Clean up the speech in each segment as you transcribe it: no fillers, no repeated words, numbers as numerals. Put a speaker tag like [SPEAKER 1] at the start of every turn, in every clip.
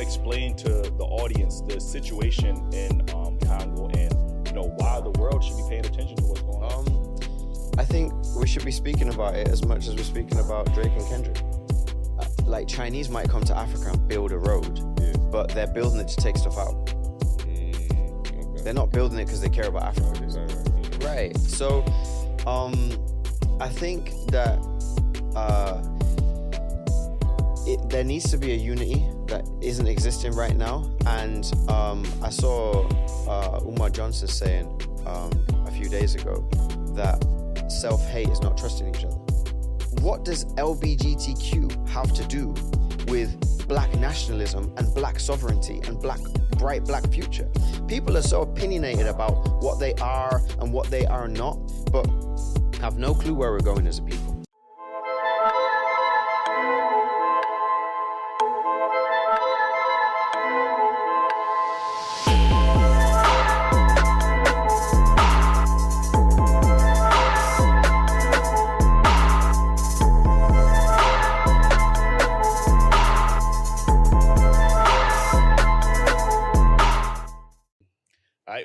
[SPEAKER 1] explain to the audience the situation in Congo and why the world should be paying attention to what's going on?
[SPEAKER 2] I think we should be speaking about it as much as we're speaking about Drake and Kendrick. Like Chinese might come to Africa and build a road, but they're building it to take stuff out.
[SPEAKER 3] Okay.
[SPEAKER 2] They're not building it because they care about Africa. Right. So, I think that there needs to be a unity that isn't existing right now. And I saw Umar Johnson saying a few days ago that self-hate is not trusting each other. What does LGBTQ have to do with black nationalism and black sovereignty and bright black future? People are so opinionated about what they are and what they are not, but have no clue where we're going as a people.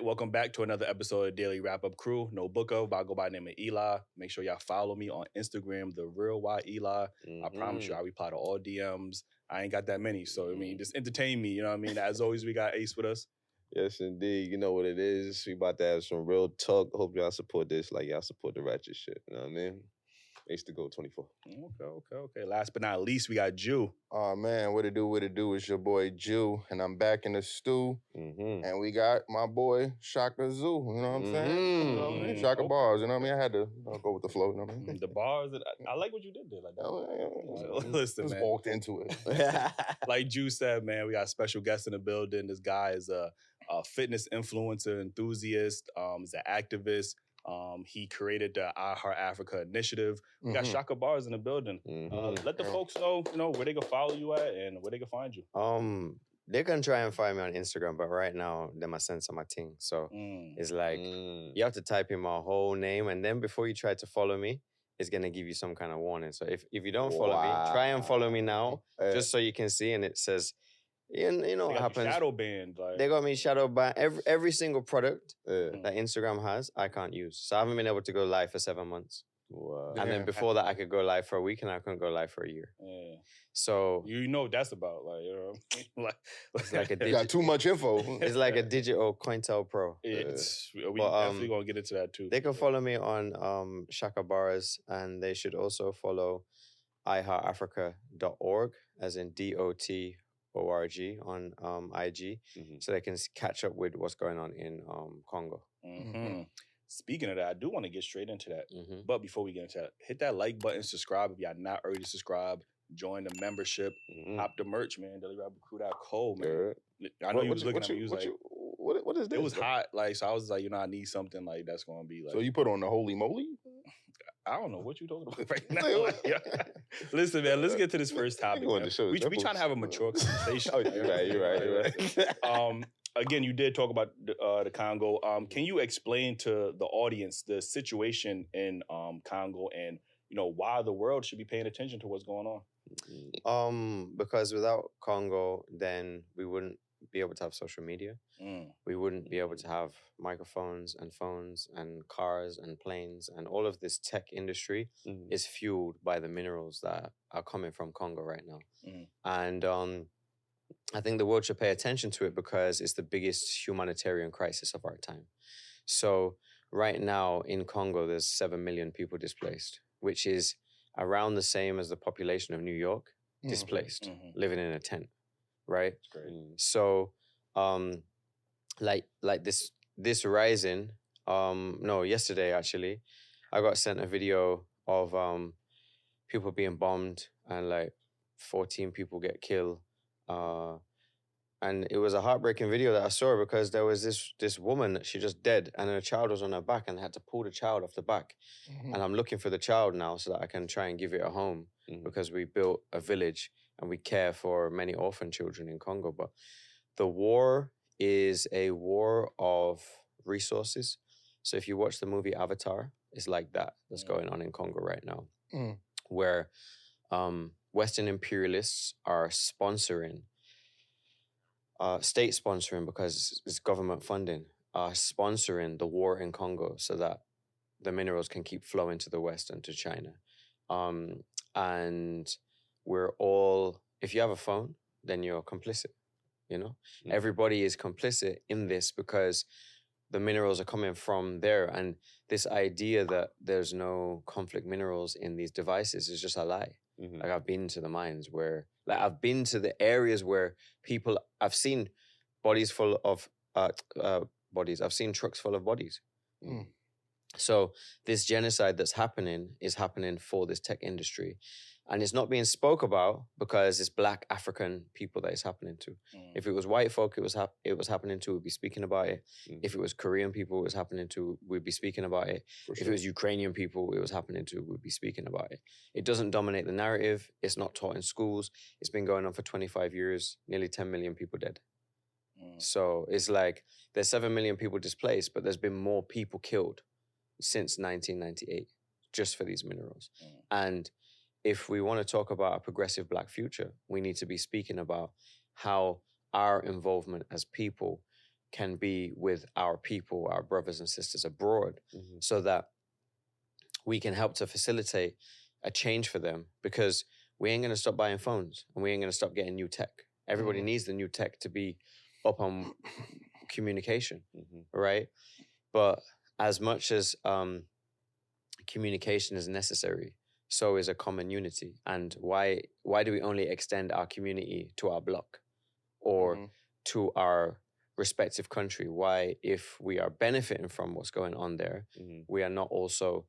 [SPEAKER 1] Welcome back to another episode of Dailyrapupcrew. No book of, but I go by the name of Eli. Make sure y'all follow me on Instagram, the real Y Eli. I promise you, I reply to all DMs. I ain't got that many, so just entertain me. You know what I mean? As always, we got Ace with us.
[SPEAKER 3] Yes, indeed. You know what it is. We about to have some real talk. Hope y'all support this like y'all support the ratchet shit. You know what I mean? Ace to go 24.
[SPEAKER 1] Okay. Last but not least, we got Jew.
[SPEAKER 4] Oh man, what it do? It's your boy Jew, and I'm back in the stew. And we got my boy Chaka Zoo. You know what I'm saying? You know what I mean? Chaka Bars. You know what I mean? I had to go with the flow. You know what I mean?
[SPEAKER 1] The bars. I like what you did there. Like that. Listen,
[SPEAKER 4] just
[SPEAKER 1] man.
[SPEAKER 4] walked into it.
[SPEAKER 1] Like Jew said, man, we got a special guest in the building. This guy is a fitness influencer, enthusiast. He's an activist. He created the I Heart Africa initiative. We got Chaka Bars in the building. Let the folks know, where they can follow you at and where they can find you.
[SPEAKER 2] They can try and find me on Instagram, but right now they must censor my thing. So it's like you have to type in my whole name, and then before you try to follow me, it's gonna give you some kind of warning. So if you don't follow me, try and follow me now, just so you can see, and it says. You know what happens.
[SPEAKER 1] Shadow banned.
[SPEAKER 2] They got me shadow banned. Every single product that Instagram has, I can't use. So I haven't been able to go live for 7 months.
[SPEAKER 3] Wow.
[SPEAKER 2] And then before that, I could go live for a week, and I couldn't go live for a year.
[SPEAKER 1] Yeah.
[SPEAKER 2] So
[SPEAKER 1] you know what that's about,
[SPEAKER 2] it's like a
[SPEAKER 4] you got too much info.
[SPEAKER 2] It's like a digital COINTELPRO.
[SPEAKER 1] We definitely gonna get into that too.
[SPEAKER 2] They can follow me on Chaka Bars, and they should also follow iHeartAfrica.org, as in DOT. ORG on IG, so they can catch up with what's going on in Congo.
[SPEAKER 1] Speaking of that, I do want to get straight into that. But before we get into that, hit that like button, subscribe if y'all not already subscribed. Join the membership. Hop the merch, man. Dailyrapupcrew.co, man. I know you was looking at me. You was like,
[SPEAKER 4] what is this?
[SPEAKER 1] It was hot, so I was like, I need something like that's gonna be like.
[SPEAKER 4] So you put on the holy moly?
[SPEAKER 1] I don't know what you talking about right now. Listen, man, let's get to this first topic. We trying to have a mature conversation.
[SPEAKER 4] You're right.
[SPEAKER 1] Again, you did talk about the Congo. Can you explain to the audience the situation in Congo and why the world should be paying attention to what's going on?
[SPEAKER 2] Because without Congo, then we wouldn't be able to have social media. We wouldn't be able to have microphones and phones and cars and planes, and all of this tech industry is fueled by the minerals that are coming from Congo right now. And I think the world should pay attention to it because it's the biggest humanitarian crisis of our time. So right now in Congo, there's 7 million people displaced, which is around the same as the population of New York displaced, living in a tent, right? So like this rising, yesterday actually, I got sent a video of people being bombed and like 14 people get killed. And it was a heartbreaking video that I saw because there was this woman that she just dead and her child was on her back and they had to pull the child off the back. And I'm looking for the child now so that I can try and give it a home because we built a village and we care for many orphan children in Congo. But the war is a war of resources. So if you watch the movie Avatar, it's like that's going on in Congo right now, where Western imperialists are sponsoring state sponsoring, because it's government funding, sponsoring the war in Congo so that the minerals can keep flowing to the West and to China. And we're all, if you have a phone, then you're complicit, you know? Mm-hmm. Everybody is complicit in this because the minerals are coming from there. And this idea that there's no conflict minerals in these devices is just a lie. Mm-hmm. Like, I've been to the mines where, like, I've been to the areas where people, I've seen bodies full of bodies. I've seen trucks full of bodies. Mm. So this genocide that's happening is happening for this tech industry. And it's not being spoke about because it's Black African people that it's happening to. Mm. If it was white folk, it was happening to, we'd be speaking about it. Mm. If it was Korean people, it was happening to, we'd be speaking about it. For sure. If it was Ukrainian people, it was happening to, we'd be speaking about it. It doesn't dominate the narrative. It's not taught in schools. It's been going on for 25 years, nearly 10 million people dead. Mm. So it's like there's 7 million people displaced, but there's been more people killed since 1998 just for these minerals. Mm. And if we want to talk about a progressive Black future, we need to be speaking about how our involvement as people can be with our people, our brothers and sisters abroad, mm-hmm. so that we can help to facilitate a change for them, because we ain't going to stop buying phones and we ain't going to stop getting new tech. Everybody mm-hmm. needs the new tech to be up on communication, mm-hmm. right? But as much as communication is necessary, so is a common unity. And why do we only extend our community to our block or mm-hmm. to our respective country? Why, if we are benefiting from what's going on there, mm-hmm. we are not also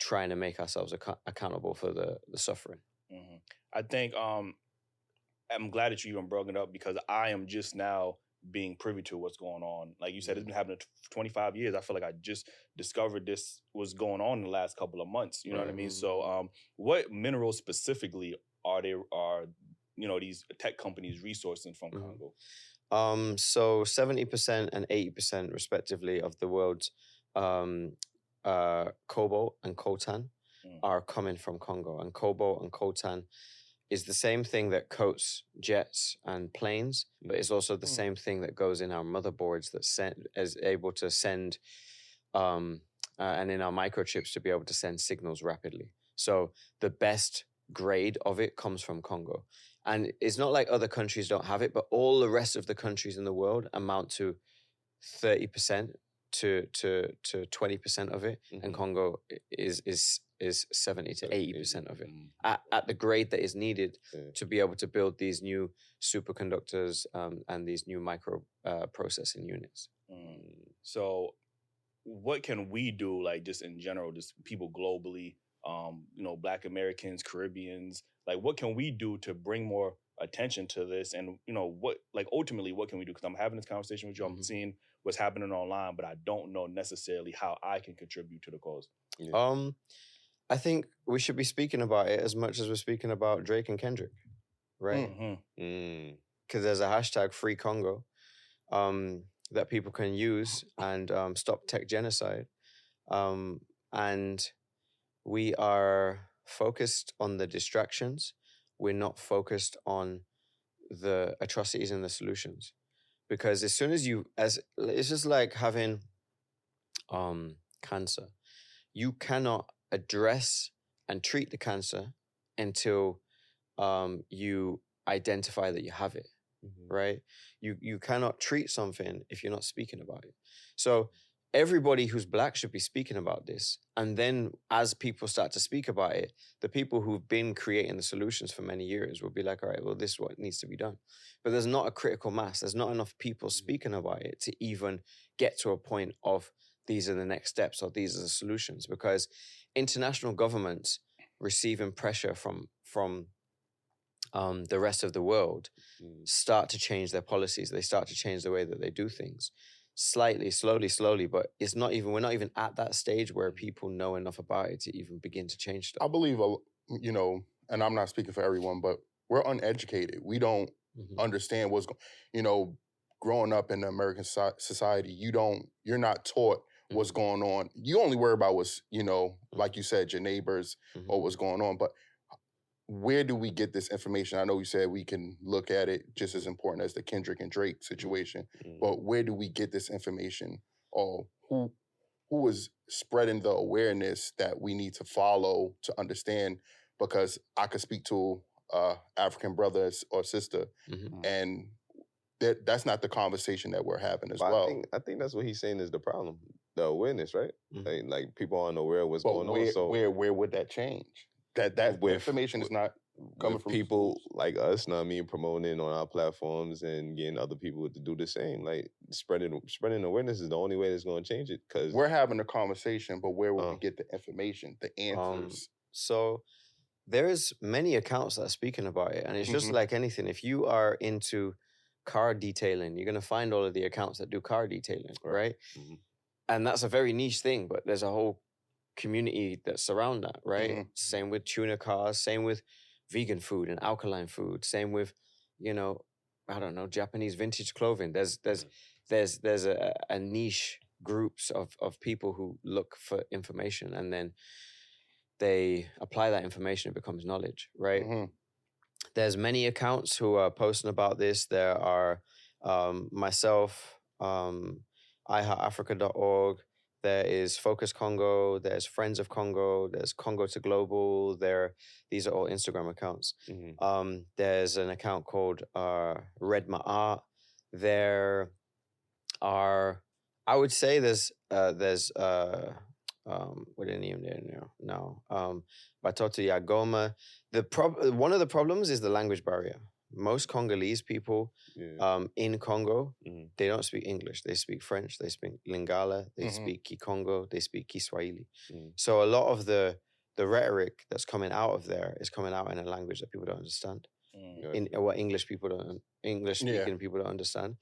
[SPEAKER 2] trying to make ourselves accountable for the suffering?
[SPEAKER 1] Mm-hmm. I think I'm glad that you even brought it up, because I am just now being privy to what's going on. Like you said, it's been happening for 25 years. I feel like I just discovered this was going on in the last couple of months. You know what I mean? So what minerals specifically are these tech companies resourcing from Congo?
[SPEAKER 2] So 70% and 80% respectively of the world's cobalt and coltan are coming from Congo. And cobalt and coltan is the same thing that coats jets and planes, but it's also the same thing that goes in our motherboards that is able to send, and in our microchips to be able to send signals rapidly. So the best grade of it comes from Congo. And it's not like other countries don't have it, but all the rest of the countries in the world amount to 30% to 20% of it, mm-hmm. and Congo is 70 to 80% of it at the grade that is needed to be able to build these new superconductors and these new micro processing units.
[SPEAKER 1] So what can we do, like just in general, just people globally, Black Americans, Caribbeans, like what can we do to bring more attention to this? And, ultimately, what can we do? Because I'm having this conversation with you, I'm seeing what's happening online, but I don't know necessarily how I can contribute to the cause.
[SPEAKER 2] Yeah. I think we should be speaking about it as much as we're speaking about Drake and Kendrick, right? Because there's a hashtag Free Congo that people can use and stop tech genocide. And we are focused on the distractions. We're not focused on the atrocities and the solutions. Because as soon as it's just like having cancer. You cannot address and treat the cancer until you identify that you have it, right? You cannot treat something if you're not speaking about it. So everybody who's Black should be speaking about this. And then as people start to speak about it, the people who've been creating the solutions for many years will be like, all right, well, this is what needs to be done. But there's not a critical mass. There's not enough people speaking about it to even get to a point of these are the next steps or these are the solutions, because international governments receiving pressure from the rest of the world start to change their policies. They start to change the way that they do things. Slightly, slowly, but we're not even at that stage where people know enough about it to even begin to change stuff.
[SPEAKER 4] I believe, and I'm not speaking for everyone, but we're uneducated. We don't understand what's growing up in the American society, you're not taught what's going on. You only worry about what's, like you said, your neighbors or what's going on. But where do we get this information? I know you said we can look at it just as important as the Kendrick and Drake situation, but where do we get this information? Or who is spreading the awareness that we need to follow to understand? Because I could speak to African brother or sister, and that's not the conversation that we're having as well.
[SPEAKER 3] I think that's what he's saying is the problem, the awareness, right? Like people aren't aware of what's going on. So
[SPEAKER 4] where would that change? That information is not coming from
[SPEAKER 3] people like us, know what I mean, promoting on our platforms and getting other people to do the same. Like spreading awareness is the only way that's going to change it. Because
[SPEAKER 4] we're having a conversation, but where will we get the information, the answers?
[SPEAKER 2] So there's many accounts that are speaking about it, and it's just like anything. If you are into car detailing, you're going to find all of the accounts that do car detailing, right? And that's a very niche thing, but there's a whole community that surround that, right? Same with tuner cars, same with vegan food and alkaline food, same with, you know, I don't know, Japanese vintage clothing. There's a niche groups of people who look for information, and then they apply that information, it becomes knowledge, right? There's many accounts who are posting about this. There are myself, iHeartAfrica.org, there is Focus Congo, there's Friends of Congo, there's Congo to Global, these are all Instagram accounts. There's an account called Read My Art. There are, I would say there's what did name there now? Batoto Yagoma. One of the problems is the language barrier. Most Congolese people in Congo, they don't speak English. They speak French, they speak Lingala, they speak Kikongo, they speak Kiswahili. So a lot of the rhetoric that's coming out of there is coming out in a language that people don't understand. In what English speaking people don't understand.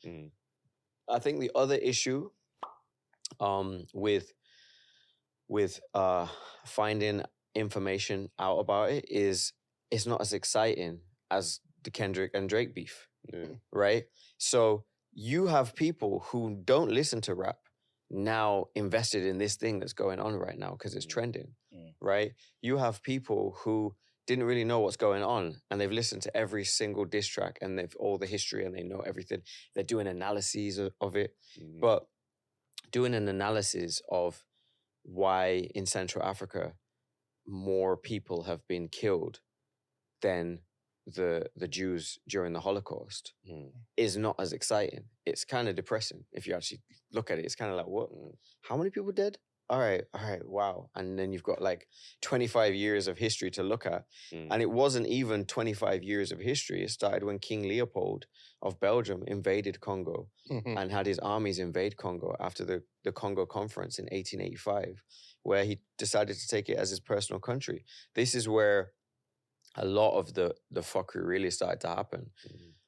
[SPEAKER 2] I think the other issue with finding information out about it is it's not as exciting as the Kendrick and Drake beef, right? So you have people who don't listen to rap now invested in this thing that's going on right now because it's trending, right? You have people who didn't really know what's going on, and they've listened to every single diss track, and they've all the history, and they know everything. They're doing analyses of it, but doing an analysis of why in Central Africa more people have been killed than the Jews during the Holocaust is not as exciting. It's kind of depressing if you actually look at it. It's kind of like, what? How many people dead? All right, wow. And then you've got like 25 years of history to look at. And it wasn't even 25 years of history. It started when King Leopold of Belgium invaded Congo and had his armies invade Congo after the Congo Conference in 1885, where he decided to take it as his personal country. This is where a lot of the fuckery really started to happen.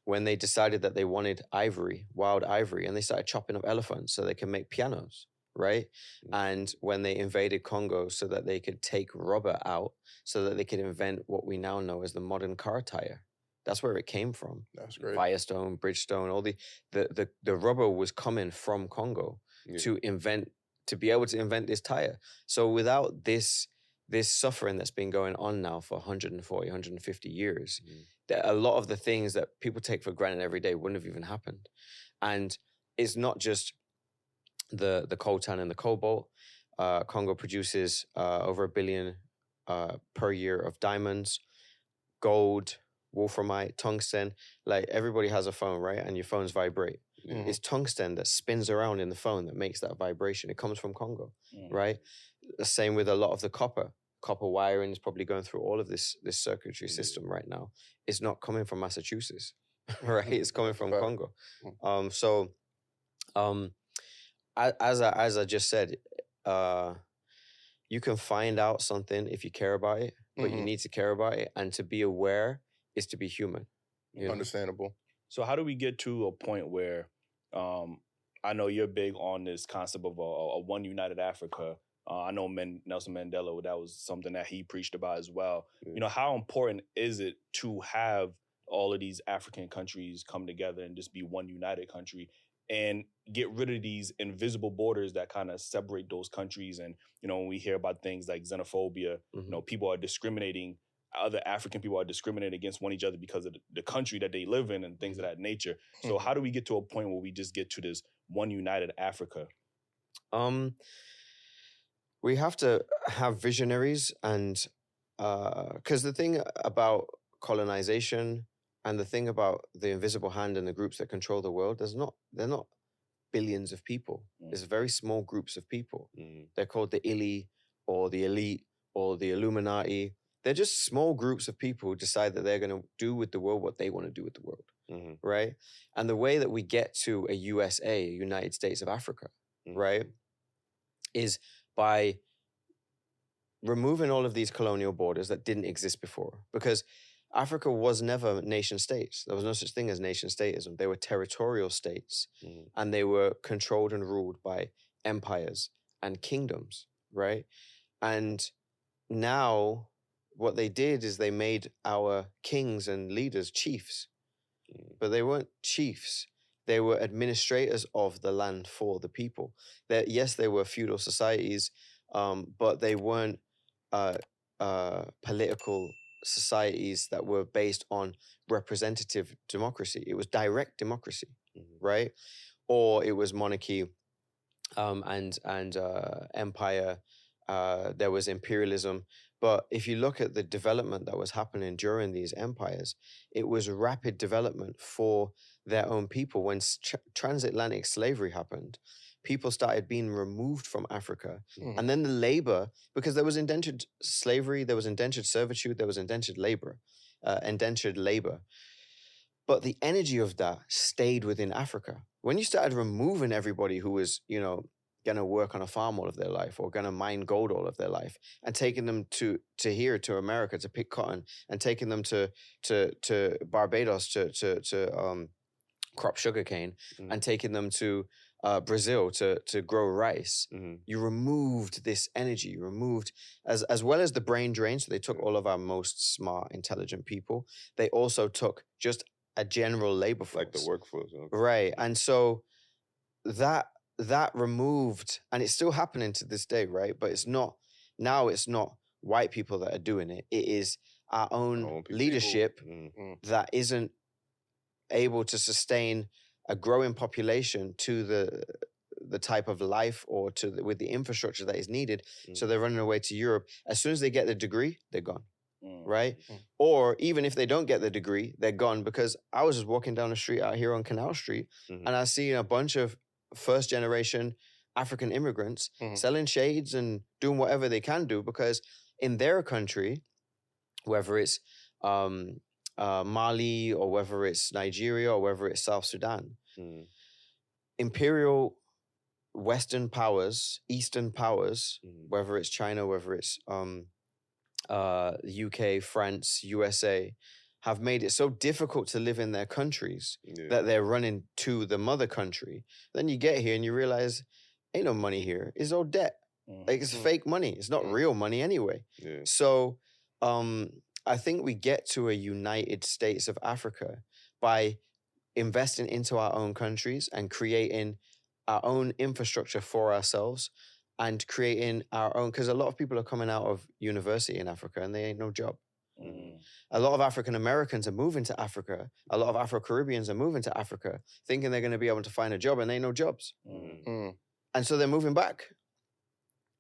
[SPEAKER 2] When they decided that they wanted ivory, wild ivory, and they started chopping up elephants so they can make pianos, right? And when they invaded Congo so that they could take rubber out so that they could invent what we now know as the modern car tire. That's where it came from.
[SPEAKER 4] That's great.
[SPEAKER 2] Firestone, Bridgestone, all the rubber was coming from Congo to be able to invent this tire. So without this suffering that's been going on now for 140, 150 years, that a lot of the things that people take for granted every day wouldn't have even happened. And it's not just the coltan and the cobalt. Congo produces over 1 billion per year of diamonds, gold, wolframite, tungsten. Like everybody has a phone, right? And your phones vibrate. It's tungsten that spins around in the phone that makes that vibration. It comes from Congo, right? The same with a lot of the copper. Copper wiring is probably going through all of this circuitry system right now. It's not coming from Massachusetts, right? It's coming from Congo. As I just said, you can find out something if you care about it, but you need to care about it, and to be aware is to be human. You know?
[SPEAKER 4] Understandable.
[SPEAKER 1] So how do we get to a point where, I know you're big on this concept of a one united Africa. I know Nelson Mandela, that was something that he preached about as well. You know, how important is it to have all of these African countries come together and just be one united country and get rid of these invisible borders that kind of separate those countries? And, you know, when we hear about things like xenophobia, you know, people are discriminating other African people are discriminated against one each other because of the country that they live in and things of that nature. So how do we get to a point where we just get to this one united Africa?
[SPEAKER 2] We have to have visionaries, and because the thing about colonization and the thing about the invisible hand and the groups that control the world, they're not billions of people. There's very small groups of people. They're called the Illy or the elite or the Illuminati. They're just small groups of people who decide that they're going to do with the world what they want to do with the world, right? And the way that we get to a USA, a United States of Africa, right, is by removing all of these colonial borders that didn't exist before. Because Africa was never nation states. There was no such thing as nation statism. They were territorial states, and they were controlled and ruled by empires and kingdoms, right? And now what they did is they made our kings and leaders chiefs, but they weren't chiefs. They were administrators of the land for the people. Yes, they were feudal societies, but they weren't political societies that were based on representative democracy. It was direct democracy, right? Or it was monarchy and empire. There was imperialism. But if you look at the development that was happening during these empires, it was rapid development for their own people. When transatlantic slavery happened, people started being removed from Africa. And then the labor, because there was indentured slavery, there was indentured servitude, there was indentured labor. But the energy of that stayed within Africa. When you started removing everybody who was, going to work on a farm all of their life or going to mine gold all of their life and taking them to here, to America, to pick cotton, and taking them to Barbados to crop sugarcane, and taking them to Brazil to grow rice. You removed this energy. You removed, as well as the brain drain. So they took all of our most smart, intelligent people. They also took just a general labor force.
[SPEAKER 3] Like the workforce. Okay.
[SPEAKER 2] Right. And so that removed, and it's still happening to this day, right? But it's not white people that are doing it. It is our own leadership that isn't able to sustain a growing population to the type of life or with the infrastructure that is needed. So they're running away to Europe. As soon as they get the degree, they're gone, right? Or even if they don't get the degree, they're gone. Because I was just walking down the street out here on Canal Street, and I see a bunch of first-generation African immigrants selling shades and doing whatever they can do, because in their country, whether it's Mali or whether it's Nigeria or whether it's South Sudan, imperial Western powers, Eastern powers, whether it's China, whether it's UK, France, USA, have made it so difficult to live in their countries that they're running to the mother country. Then you get here and you realize, ain't no money here. It's all debt. Like, it's fake money. It's not real money anyway. So I think we get to a United States of Africa by investing into our own countries and creating our own infrastructure for ourselves and creating our own, because a lot of people are coming out of university in Africa and they ain't no job. A lot of African Americans are moving to Africa. A lot of Afro-Caribbeans are moving to Africa thinking they're going to be able to find a job, and they ain't no jobs. And so they're moving back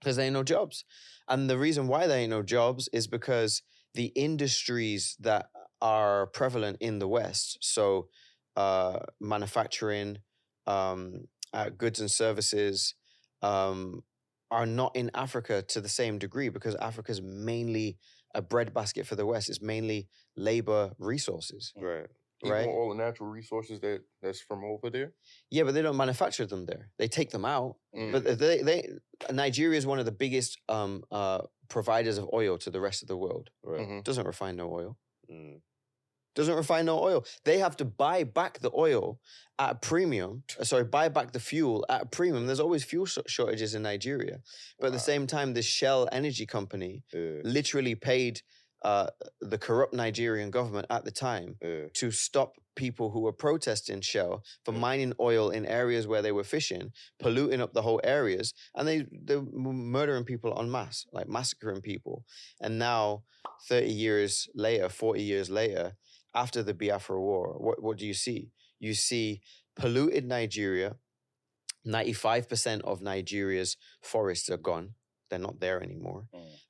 [SPEAKER 2] because they ain't no jobs. And the reason why they ain't no jobs is because the industries that are prevalent in the West, so manufacturing, goods and services, are not in Africa to the same degree, because Africa is mainly a breadbasket for the West. It's mainly labor resources.
[SPEAKER 3] Right.
[SPEAKER 4] Even all the natural resources that's from over there?
[SPEAKER 2] Yeah, but they don't manufacture them there. They take them out. But Nigeria is one of the biggest providers of oil to the rest of the world.
[SPEAKER 3] Right.
[SPEAKER 2] Doesn't refine no oil. Doesn't refine no oil. They have to buy back the oil at a premium. Buy back the fuel at a premium. There's always fuel shortages in Nigeria. But at the same time, this Shell energy company literally paid the corrupt Nigerian government at the time to stop people who were protesting Shell for mining oil in areas where they were fishing, polluting up the whole areas, and they were murdering people en masse, like massacring people. And now, 30 years later, 40 years later, after the Biafra War, what do you see? You see polluted Nigeria. 95% of Nigeria's forests are gone. They're not there anymore.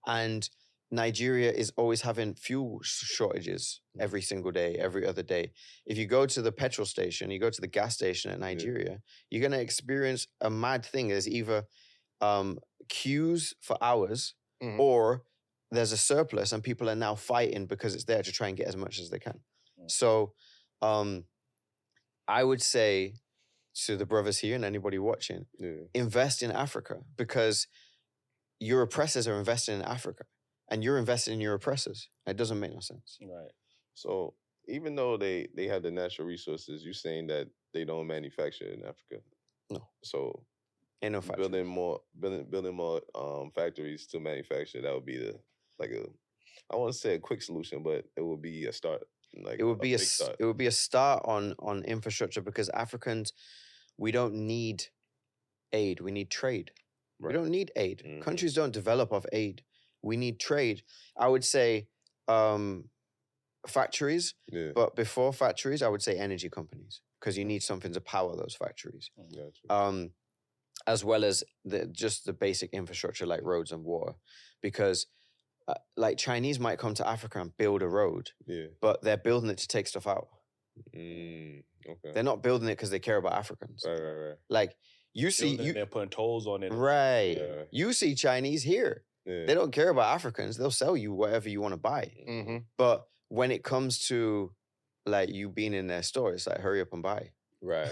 [SPEAKER 2] And Nigeria is always having fuel shortages every single day, every other day. If you go to the petrol station, you go to the gas station in Nigeria, you're going to experience a mad thing. There's either queues for hours or there's a surplus and people are now fighting because it's there to try and get as much as they can. So I would say to the brothers here and anybody watching, invest in Africa, because your oppressors are investing in Africa and you're investing in your oppressors. It doesn't make no sense.
[SPEAKER 1] Right.
[SPEAKER 3] So even though they have the natural resources, you're saying that they don't manufacture in Africa?
[SPEAKER 2] No.
[SPEAKER 3] So
[SPEAKER 2] ain't no factories.
[SPEAKER 3] building more factories to manufacture, that would be I want to say a quick solution, but it would be a start. Like
[SPEAKER 2] it would be
[SPEAKER 3] start.
[SPEAKER 2] It would be a start on infrastructure, because Africans, we don't need aid, we need trade. Right. We don't need aid. Countries don't develop off aid. We need trade. I would say factories, but before factories, I would say energy companies, because you need something to power those factories.
[SPEAKER 3] Gotcha.
[SPEAKER 2] As well as just the basic infrastructure like roads and water, because like Chinese might come to Africa and build a road, but they're building it to take stuff out.
[SPEAKER 3] Okay.
[SPEAKER 2] They're not building it because they care about Africans.
[SPEAKER 3] Right.
[SPEAKER 2] Like they're
[SPEAKER 1] putting tolls on it.
[SPEAKER 2] Right. Yeah. You see Chinese here. Yeah. They don't care about Africans. They'll sell you whatever you want to buy. But when it comes to like you being in their store, it's like hurry up and buy.
[SPEAKER 3] Right.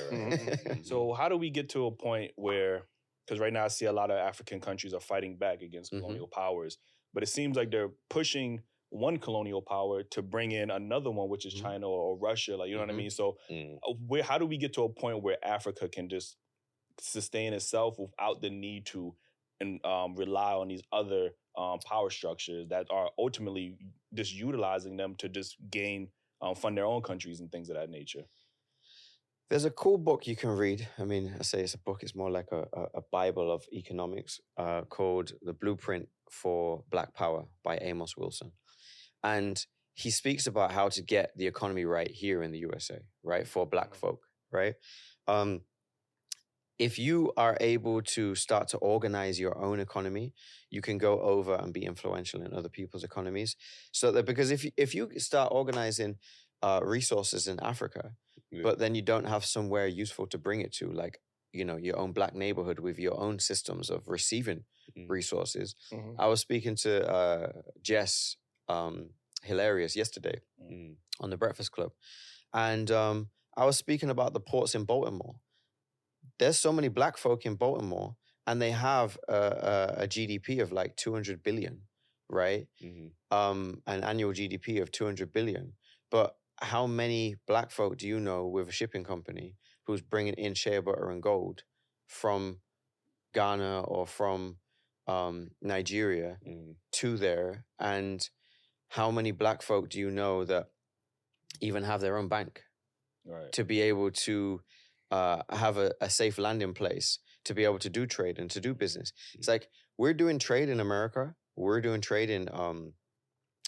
[SPEAKER 1] So how do we get to a point where, because right now I see a lot of African countries are fighting back against colonial powers, but it seems like they're pushing one colonial power to bring in another one, which is China or Russia, like, you know what I mean? So how do we get to a point where Africa can just sustain itself without the need to rely on these other power structures that are ultimately just utilizing them to just fund their own countries and things of that nature?
[SPEAKER 2] There's a cool book you can read. I mean, I say it's a book. It's more like a Bible of economics called The Blueprint for Black Power by Amos Wilson. And he speaks about how to get the economy right here in the USA, right, for Black folk, right? If you are able to start to organize your own economy, you can go over and be influential in other people's economies. So that, because if you start organizing resources in Africa, but then you don't have somewhere useful to bring it to, like, you know, your own Black neighborhood with your own systems of receiving resources. I was speaking to Jess Hilarious yesterday on the Breakfast Club. And I was speaking about the ports in Baltimore. There's so many Black folk in Baltimore, and they have a GDP of like 200 billion, right? An annual GDP of 200 billion. But how many Black folk do you know with a shipping company who's bringing in shea butter and gold from Ghana or from Nigeria to there? And how many Black folk do you know that even have their own bank to be able to have a safe landing place, to be able to do trade and to do business? It's like, we're doing trade in America. We're doing trade in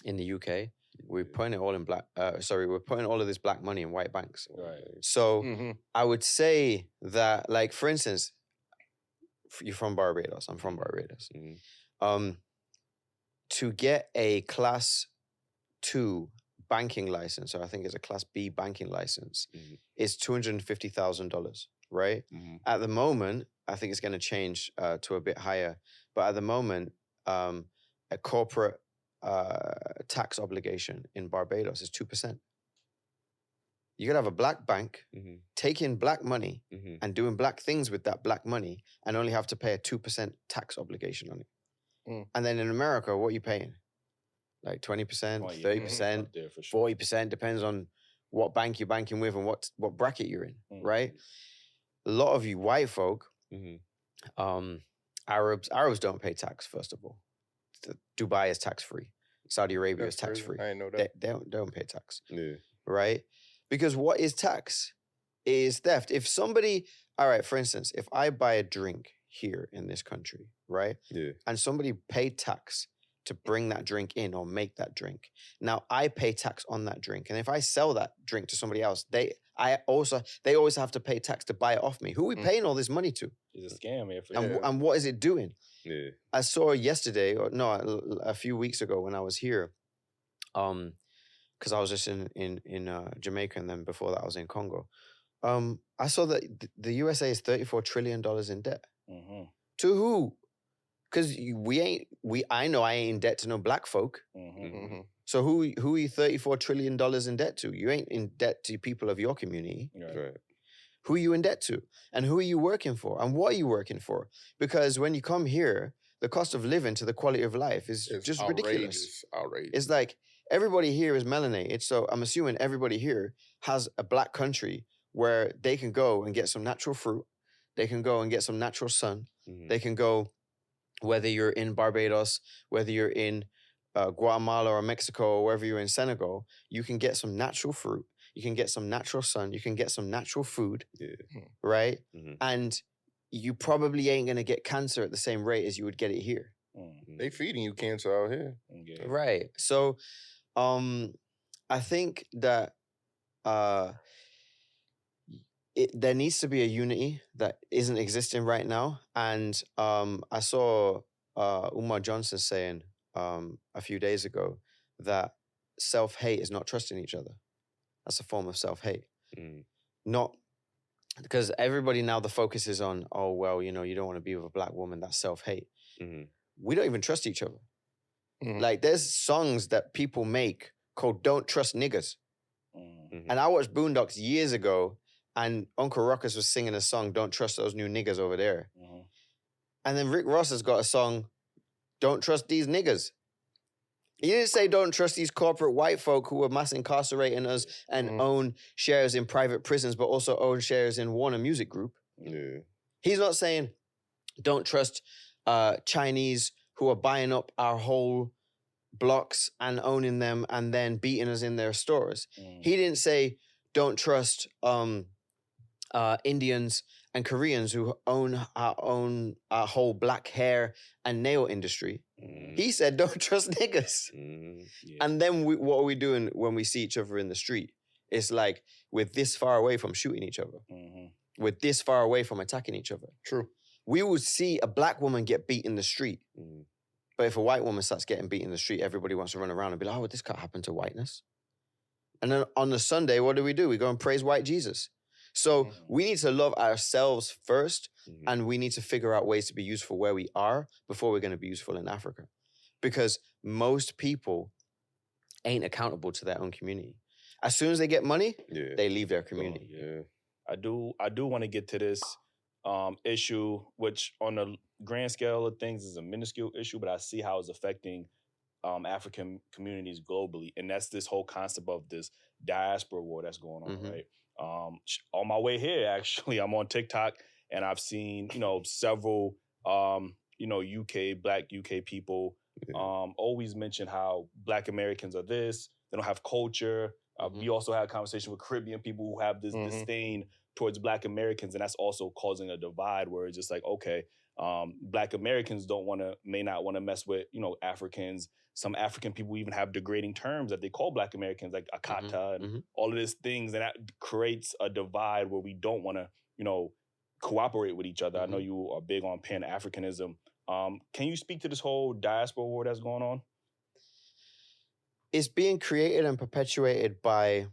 [SPEAKER 2] the UK. We're putting it all in we're putting all of this Black money in white banks.
[SPEAKER 1] Right.
[SPEAKER 2] So I would say that, like, for instance, you're from Barbados. I'm from Barbados. To get a Class 2 banking license, or I think it's a Class B banking license, is $250,000, right? At the moment, I think it's going to change to a bit higher. But at the moment, a corporate tax obligation in Barbados is 2%. You could have a Black bank taking Black money and doing Black things with that Black money and only have to pay a 2% tax obligation on it. And then in America, what are you paying? Like 20%, 30%, 40%, depends on what bank you're banking with and what bracket you're in, right? A lot of you white folk, Arabs don't pay tax, first of all. Dubai is tax-free. Saudi Arabia
[SPEAKER 4] That's
[SPEAKER 2] is tax
[SPEAKER 4] crazy.
[SPEAKER 2] free.
[SPEAKER 4] I didn't know that.
[SPEAKER 2] They don't pay tax,
[SPEAKER 3] Yeah.
[SPEAKER 2] right? Because what is tax? It is theft. If somebody, all right, for instance, if I buy a drink here in this country, right?
[SPEAKER 3] Yeah.
[SPEAKER 2] And somebody paid tax to bring that drink in or make that drink. Now I pay tax on that drink. And if I sell that drink to somebody else, they always have to pay tax to buy it off me. Who are we paying all this money to?
[SPEAKER 1] It's a scam, man.
[SPEAKER 2] And what is it doing?
[SPEAKER 3] Yeah.
[SPEAKER 2] I saw yesterday, or no, a few weeks ago when I was here, because I was just in Jamaica, and then before that I was in Congo. I saw that the USA is $34 trillion in debt.
[SPEAKER 1] Mm-hmm.
[SPEAKER 2] To who? Because I know I ain't in debt to no black folk.
[SPEAKER 1] Mm-hmm.
[SPEAKER 4] Mm-hmm.
[SPEAKER 2] So who are you $34 trillion in debt to? You ain't in debt to people of your community.
[SPEAKER 3] Right.
[SPEAKER 2] Who are you in debt to? And who are you working for? And what are you working for? Because when you come here, the cost of living to the quality of life is
[SPEAKER 4] It's
[SPEAKER 2] just
[SPEAKER 4] outrageous.
[SPEAKER 2] ridiculous.
[SPEAKER 4] Outrageous.
[SPEAKER 2] It's like everybody here is melanated. So I'm assuming everybody here has a black country where they can go and get some natural fruit. They can go and get some natural sun.
[SPEAKER 3] Mhm.
[SPEAKER 2] They can go, whether you're in Barbados, whether you're in Guatemala or Mexico, or wherever you're in Senegal, you can get some natural fruit. You can get some natural sun. You can get some natural food,
[SPEAKER 3] Yeah.
[SPEAKER 2] right?
[SPEAKER 3] Mhm.
[SPEAKER 2] And you probably ain't going to get cancer at the same rate as you would get it here.
[SPEAKER 4] They feeding you cancer out here.
[SPEAKER 1] Okay.
[SPEAKER 2] Right. So I think that there needs to be a unity that isn't existing right now. And I saw Umar Johnson saying a few days ago that self-hate is not trusting each other. That's a form of self-hate.
[SPEAKER 3] Mhm.
[SPEAKER 2] Not because everybody now the focus is on, oh, well, you don't want to be with a black woman. That's self-hate.
[SPEAKER 3] Mhm.
[SPEAKER 2] We don't even trust each other.
[SPEAKER 4] Mhm.
[SPEAKER 2] Like there's songs that people make called Don't Trust Niggas.
[SPEAKER 1] Mm-hmm.
[SPEAKER 2] And I watched Boondocks years ago and Uncle Ruckus was singing a song, Don't Trust Those New Niggas Over There.
[SPEAKER 1] Mm-hmm.
[SPEAKER 2] And then Rick Ross has got a song, Don't Trust These Niggas. He didn't say don't trust these corporate white folk who are mass incarcerating us and own shares in private prisons, but also own shares in Warner Music Group.
[SPEAKER 3] Yeah.
[SPEAKER 2] He's not saying don't trust Chinese who are buying up our whole blocks and owning them and then beating us in their stores.
[SPEAKER 1] Mm-hmm.
[SPEAKER 2] He didn't say don't trust Indians and Koreans who own our whole black hair and nail industry.
[SPEAKER 3] Mhm.
[SPEAKER 2] He said don't trust niggas.
[SPEAKER 3] Mhm.
[SPEAKER 1] Yeah.
[SPEAKER 2] And then what are we doing when we see each other in the street? It's like we're this far away from shooting each other.
[SPEAKER 1] Mm-hmm.
[SPEAKER 2] We're this far away from attacking each other.
[SPEAKER 4] True.
[SPEAKER 2] We would see a black woman get beat in the street.
[SPEAKER 3] Mhm.
[SPEAKER 2] But if a white woman starts getting beat in the street, everybody wants to run around and be like, oh, this can't happen to whiteness. And then on the Sunday, what do? We go and praise white Jesus. So we need to love ourselves first,
[SPEAKER 3] Mhm.
[SPEAKER 2] and we need to figure out ways to be useful where we are before we're going to be useful in Africa. Because most people ain't accountable to their own community. As soon as they get money,
[SPEAKER 3] Yeah.
[SPEAKER 2] they leave their community.
[SPEAKER 3] Yeah.
[SPEAKER 1] I do want to get to this issue, which on the grand scale of things is a minuscule issue, but I see how it's affecting African communities globally. And that's this whole concept of this diaspora war that's going on,
[SPEAKER 2] Mhm.
[SPEAKER 1] right? On my way here, actually, I'm on TikTok and I've seen, several, Black UK people always mention how Black Americans are this, they don't have culture. We also had a conversation with Caribbean people who have this disdain towards Black Americans, and that's also causing a divide where it's just like, okay, Black Americans may not want to mess with, Africans. Some African people even have degrading terms that they call Black Americans, like Akata and all of these things, and that creates a divide where we don't want to, cooperate with each other. I know you are big on pan-Africanism. Can you speak to this whole diaspora war that's going on?
[SPEAKER 2] It's being created and perpetuated by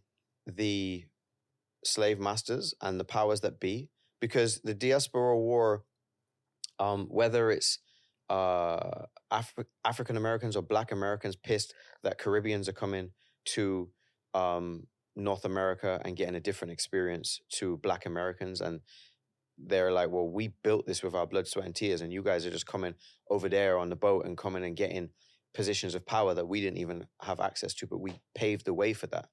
[SPEAKER 2] the slave masters and the powers that be, because the diaspora war, whether it's African Americans or Black Americans pissed that Caribbeans are coming to North America and getting a different experience to Black Americans, and they're like, well, we built this with our blood, sweat, and tears, and you guys are just coming over there on the boat and coming and getting positions of power that we didn't even have access to, but we paved the way for that.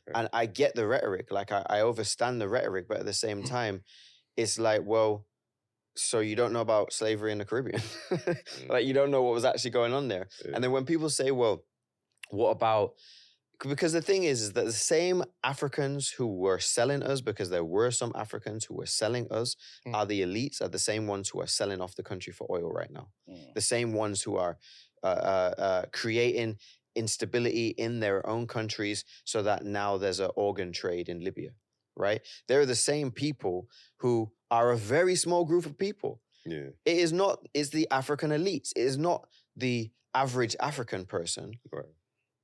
[SPEAKER 3] Okay.
[SPEAKER 2] And I get the rhetoric, like I overstand the rhetoric, but at the same time, it's like, well, so you don't know about slavery in the Caribbean. Like you don't know what was actually going on there.
[SPEAKER 3] Yeah.
[SPEAKER 2] And then when people say, well, What about, because the thing is that the same Africans who were selling us, because there were some Africans who were selling us, are the elites, are the same ones who are selling off the country for oil right now. The same ones who are creating instability in their own countries so that now there's an organ trade in Libya, right? They're the same people who are a very small group of people.
[SPEAKER 3] Yeah.
[SPEAKER 2] It is not, it's the African elites. It is not the average African person.
[SPEAKER 3] Right.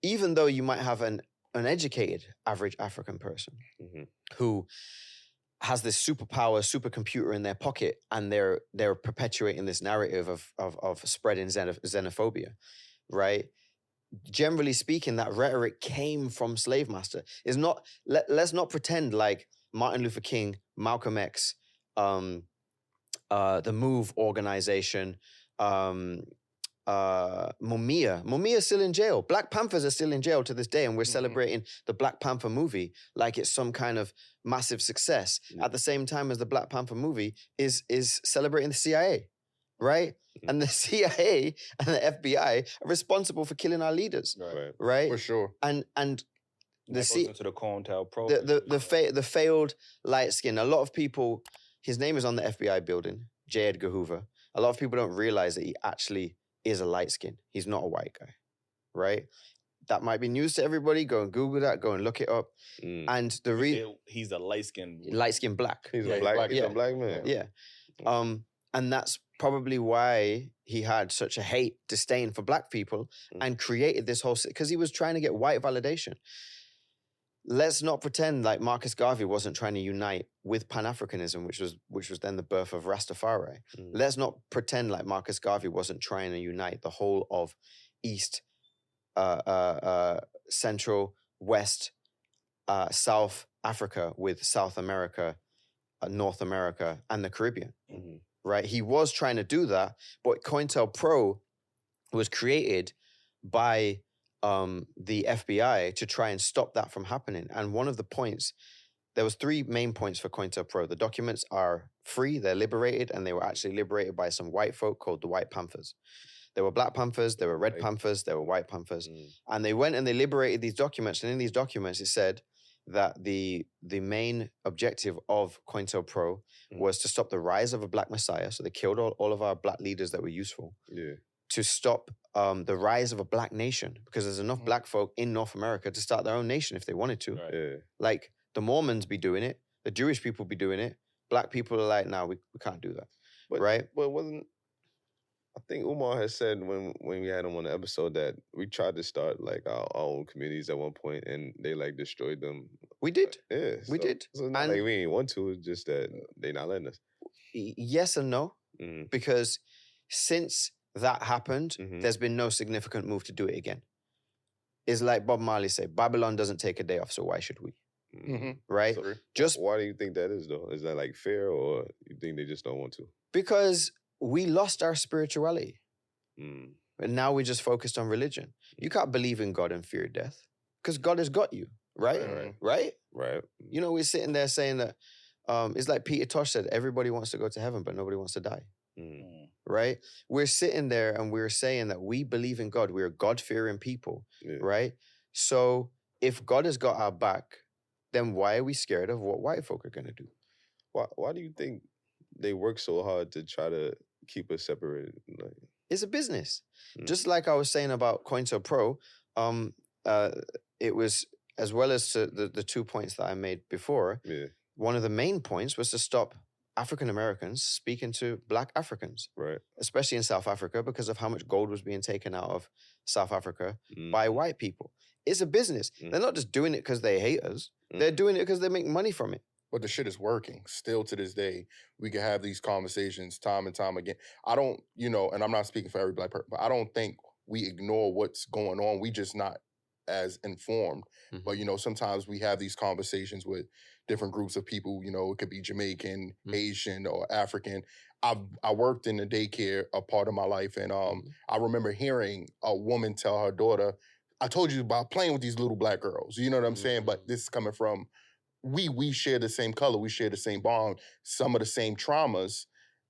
[SPEAKER 2] Even though you might have an educated average African person who has this superpower, supercomputer in their pocket, and they're perpetuating this narrative of spreading xenophobia, right? Generally speaking, that rhetoric came from slave master. Is not. Let's not pretend like Martin Luther King, Malcolm X, the Move organization, Mumia's still in jail. Black Panthers are still in jail to this day, and we're celebrating the Black Panther movie like it's some kind of massive success. At the same time as the Black Panther movie is celebrating the CIA, right? And the CIA and the FBI are responsible for killing our leaders, right?
[SPEAKER 4] For sure.
[SPEAKER 2] And
[SPEAKER 1] the goes into the COINTELPRO.
[SPEAKER 2] The failed light skin. A lot of people. His name is on the FBI building. J. Edgar Hoover. A lot of people don't realize that he actually is a light skin. He's not a white guy, right? That might be news to everybody. Go and Google that. Go and look it up. And
[SPEAKER 1] he's a light skin
[SPEAKER 2] black.
[SPEAKER 3] He's a black man.
[SPEAKER 2] Yeah. And that's probably why he had such a disdain for black people and created this whole, because he was trying to get white validation. Let's not pretend like Marcus Garvey wasn't trying to unite with pan-Africanism, which was then the birth of Rastafari. Let's not pretend like Marcus Garvey wasn't trying to unite the whole of East, Central, West, South Africa with South America, North America, and the Caribbean. Right? He was trying to do that, but COINTELPRO was created by the FBI to try and stop that from happening. And one of the points, there was 3 main points for COINTELPRO. The documents are free, they're liberated, and they were actually liberated by some white folk called the White Panthers. There were Black Panthers, there were Red Panthers, there were White Panthers. And they went and they liberated these documents. And in these documents, it said that the main objective of COINTELPRO was to stop the rise of a black messiah. So they killed all of our black leaders that were useful. To stop the rise of a black nation, because there's enough black folk in North America to start their own nation if they wanted to. Like the Mormons be doing it, the Jewish people be doing it. Black people are like, no, we can't do that, right?
[SPEAKER 3] But I think Umar has said when we had him on the episode that we tried to start like our own communities at one point and they like destroyed them.
[SPEAKER 2] We did.
[SPEAKER 3] We
[SPEAKER 2] did.
[SPEAKER 3] So it's not like we didn't want to, it's just that they not letting us.
[SPEAKER 2] Yes and no, because since that happened, there's been no significant move to do it again. It's like Bob Marley said, Babylon doesn't take a day off, so why should we? Right?
[SPEAKER 3] So why do you think that is though? Is that like fair, or you think they just don't want to?
[SPEAKER 2] Because we lost our spirituality. And now we're just focused on religion. You can't believe in God and fear death because God has got you, right? Right? You know, we're sitting there saying that it's like Peter Tosh said, everybody wants to go to heaven, but nobody wants to die. Right? We're sitting there and we're saying that we believe in God. We're God-fearing people, right? So if God has got our back, then why are we scared of what white folk are going to do?
[SPEAKER 3] Why do you think they work so hard to try to keep us separated? Like,
[SPEAKER 2] it's a business. Just like I was saying about COINTELPRO, it was, as well as the 2 points that I made before, one of the main points was to stop African Americans speaking to Black Africans, especially in South Africa, because of how much gold was being taken out of South Africa by white people. It's a business. They're not just doing it because they hate us. They're doing it because they make money from it.
[SPEAKER 4] But the shit is working. Still to this day, we can have these conversations time and time again. I don't, and I'm not speaking for every Black person, but I don't think we ignore what's going on. We just not as informed. But, sometimes we have these conversations with different groups of people, it could be Jamaican, Asian, or African. I worked in the daycare a part of my life, and I remember hearing a woman tell her daughter, I told you about playing with these little Black girls. You know what I'm saying? But this is coming from, we share the same color, we share the same bond, some of the same traumas,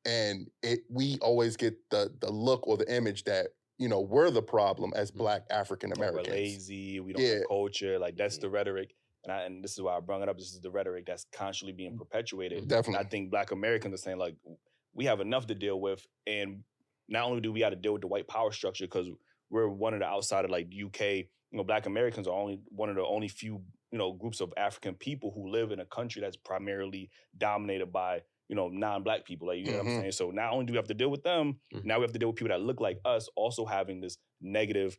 [SPEAKER 4] and we always get the look or the image that we're the problem as Black African Americans.
[SPEAKER 1] We're lazy. We don't have culture. Like that's the rhetoric. And this is why I brought it up. This is the rhetoric that's constantly being perpetuated.
[SPEAKER 4] Definitely.
[SPEAKER 1] And I think Black Americans are saying, like, we have enough to deal with. And not only do we have to deal with the white power structure, because we're one of the outside of, like, UK, Black Americans are only one of the only few, groups of African people who live in a country that's primarily dominated by, non-Black people. Like, you know what I'm saying? So not only do we have to deal with them, now we have to deal with people that look like us also having this negative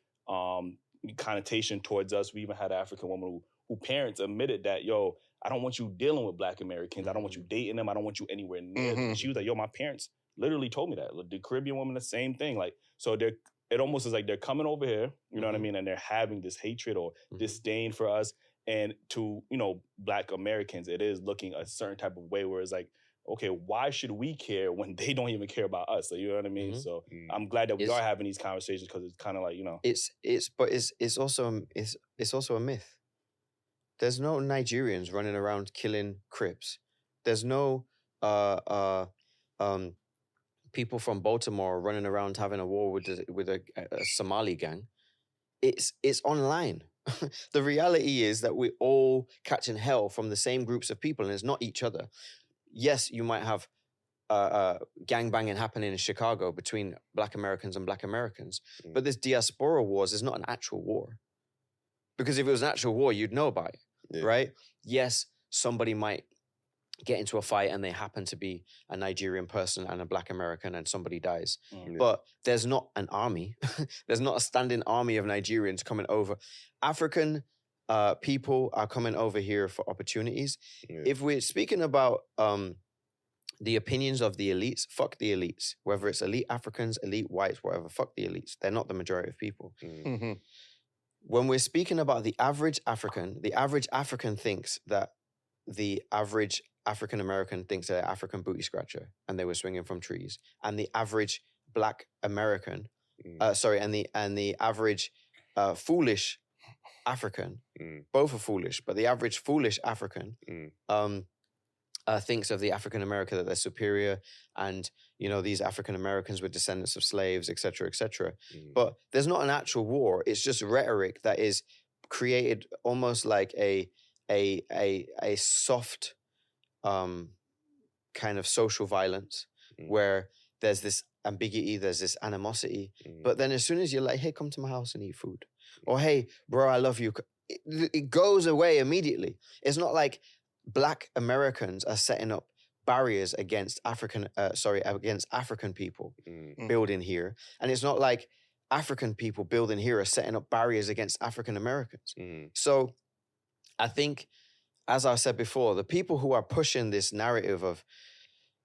[SPEAKER 1] connotation towards us. We even had an African woman who parents admitted that, yo, I don't want you dealing with Black Americans. I don't want you dating them. I don't want you anywhere near them. She was like, yo, my parents literally told me that. The Caribbean woman, the same thing. Like, so it almost is like they're coming over here, you know what I mean? And they're having this hatred or disdain for us. And to, Black Americans, it is looking a certain type of way where it's like, okay, why should we care when they don't even care about us? So, you know what I mean? So I'm glad that we are having these conversations, because it's kind of like,
[SPEAKER 2] It's also a myth. There's no Nigerians running around killing Crips. There's no people from Baltimore running around having a war with a Somali gang. It's online. The reality is that we're all catching hell from the same groups of people, and it's not each other. Yes, you might have gangbanging happening in Chicago between Black Americans and Black Americans, but this diaspora wars is not an actual war. Because if it was an actual war, you'd know about it, right? Yes, somebody might get into a fight and they happen to be a Nigerian person and a Black American and somebody dies. But there's not an army. There's not a standing army of Nigerians coming over. African people are coming over here for opportunities. If we're speaking about the opinions of the elites, fuck the elites. Whether it's elite Africans, elite whites, whatever, fuck the elites. They're not the majority of people. When we're speaking about the average African thinks that the average African American thinks they're African booty scratcher and they were swinging from trees, and the average Black American, and the average foolish African, both are foolish, but the average foolish African thinks of the African American that they're superior, and these African Americans were descendants of slaves, etc., etc. But there's not an actual war. It's just rhetoric that is created almost like a soft kind of social violence where there's this ambiguity, there's this animosity. But then as soon as you're like, hey, come to my house and eat food, or hey, bro, I love you, it goes away immediately. It's not like Black Americans are setting up barriers against against African people building here. And it's not like African people building here are setting up barriers against African Americans. So I think, as I said before, the people who are pushing this narrative of,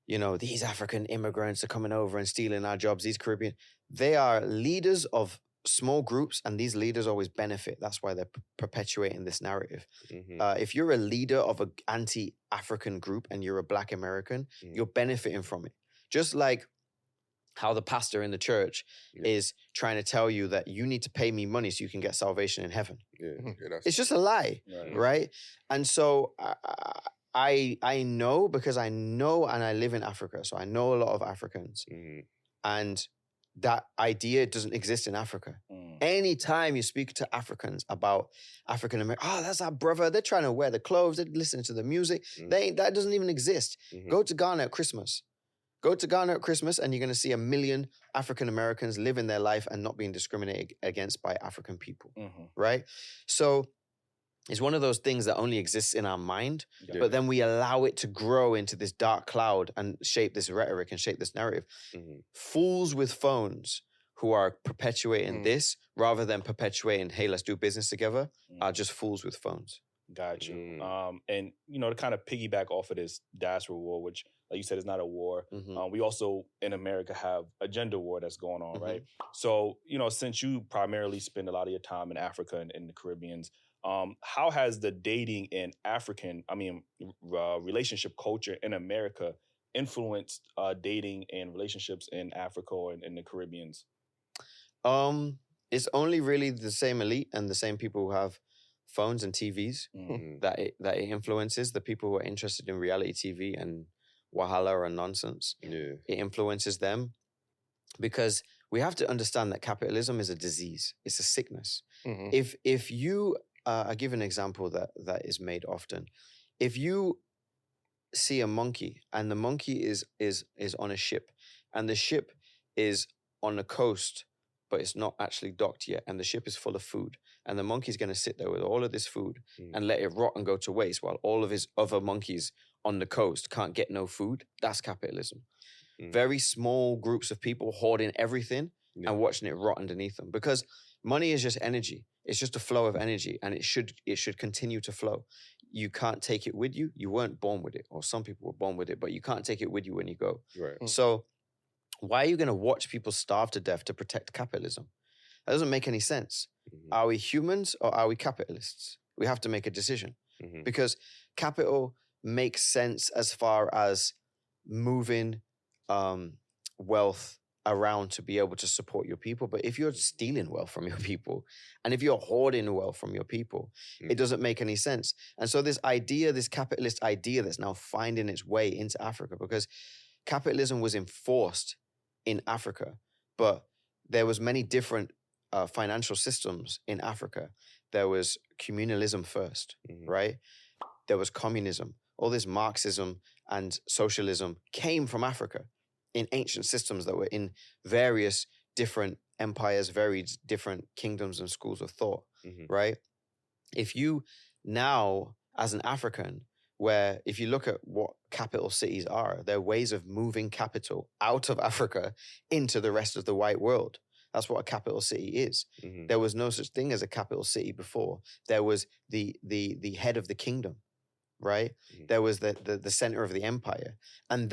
[SPEAKER 2] these African immigrants are coming over and stealing our jobs, these Caribbean, they are leaders of small groups, and these leaders always benefit. That's why they're perpetuating this narrative. If you're a leader of an anti-African group and you're a Black American, you're benefiting from it. Just like how the pastor in the church is trying to tell you that you need to pay me money so you can get salvation in heaven. It's just a lie, right? And so I know, because I know and I live in Africa, so I know a lot of Africans. And that idea doesn't exist in Africa. Anytime you speak to Africans about African American, that's our brother, they're trying to wear the clothes, they're listening to the music. That doesn't even exist. Go to Ghana at Christmas. Go to Ghana at Christmas and you're going to see 1 million African Americans living their life and not being discriminated against by African people, right? So it's one of those things that only exists in our mind, but then we allow it to grow into this dark cloud and shape this rhetoric and shape this narrative. Fools with phones who are perpetuating this rather than perpetuating, hey, let's do business together, are just fools with phones.
[SPEAKER 1] Got you. And, to kind of piggyback off of this diaspora war, which, like you said, is not a war. We also, in America, have a gender war that's going on, right? So, since you primarily spend a lot of your time in Africa and in the Caribbeans, how has the dating in relationship culture in America influenced dating and relationships in Africa or in the Caribbeans?
[SPEAKER 2] It's only really the same elite and the same people who have phones and TVs that it influences. The people who are interested in reality TV and wahala and nonsense. It influences them because we have to understand that capitalism is a disease. It's a sickness.
[SPEAKER 4] Mhm.
[SPEAKER 2] If you, I give an example that is made often. If you see a monkey and the monkey is on a ship and the ship is on the coast, but it's not actually docked yet, and the ship is full of food, and the monkey's going to sit there with all of this food and let it rot and go to waste while all of his other monkeys on the coast can't get no food, that's capitalism. Very small groups of people hoarding everything and watching it rot underneath them, because money is just energy. It's just a flow of energy, and it should continue to flow. You can't take it with you. You weren't born with it, or some people were born with it, but you can't take it with you when you go.
[SPEAKER 3] Right.
[SPEAKER 2] So why are you going to watch people starve to death to protect capitalism? That doesn't make any sense. Are we humans or are we capitalists? We have to make a decision, because capital makes sense as far as moving wealth around to be able to support your people. But if you're stealing wealth from your people, and if you're hoarding wealth from your people, it doesn't make any sense. And so this idea, this capitalist idea that's now finding its way into Africa, because capitalism was enforced in Africa, but there was many different financial systems in Africa. There was communalism first, right? There was communism. All this Marxism and socialism came from Africa in ancient systems that were in various different empires, varied different kingdoms and schools of thought, right? If you now, as an African, where if you look at what capital cities are, they're ways of moving capital out of Africa into the rest of the white world. That's what a capital city is. There was no such thing as a capital city before. There was the head of the kingdom, right? There was the center of the empire. And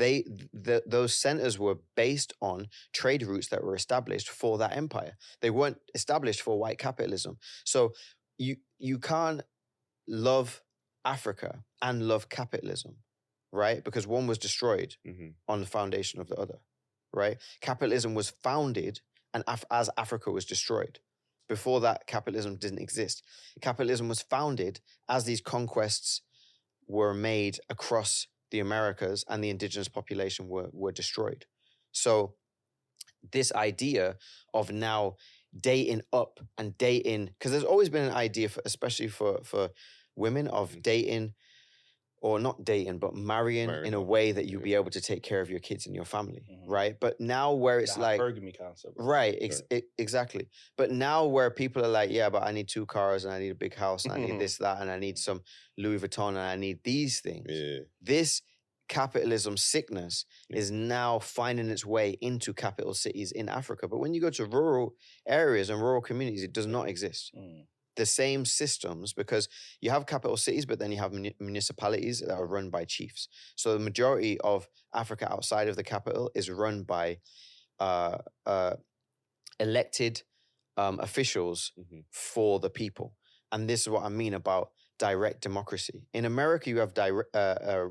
[SPEAKER 2] those centers were based on trade routes that were established for that empire. They weren't established for white capitalism. So you can't love Africa and love capitalism, right? Because one was destroyed on the foundation of the other, right? Capitalism was founded and as Africa was destroyed. Before that, capitalism didn't exist. Capitalism was founded as these conquests were made across the Americas and the indigenous population were destroyed. So this idea of now dating up and dating, because there's always been an idea, especially for women, of dating, or not dating, but marrying in a way that you'll be able to take care of your kids and your family, right? But now where it's like...
[SPEAKER 1] hypergamy concept.
[SPEAKER 2] Right, exactly. But now where people are like, yeah, but I need 2 cars and I need a big house and I need this, that, and I need some Louis Vuitton and I need these things. This capitalism sickness is now finding its way into capital cities in Africa. But when you go to rural areas and rural communities, it does not exist. The same systems, because you have capital cities, but then you have municipalities that are run by chiefs. So the majority of Africa outside of the capital is run by elected officials for the people. And this is what I mean about direct democracy. In America, you have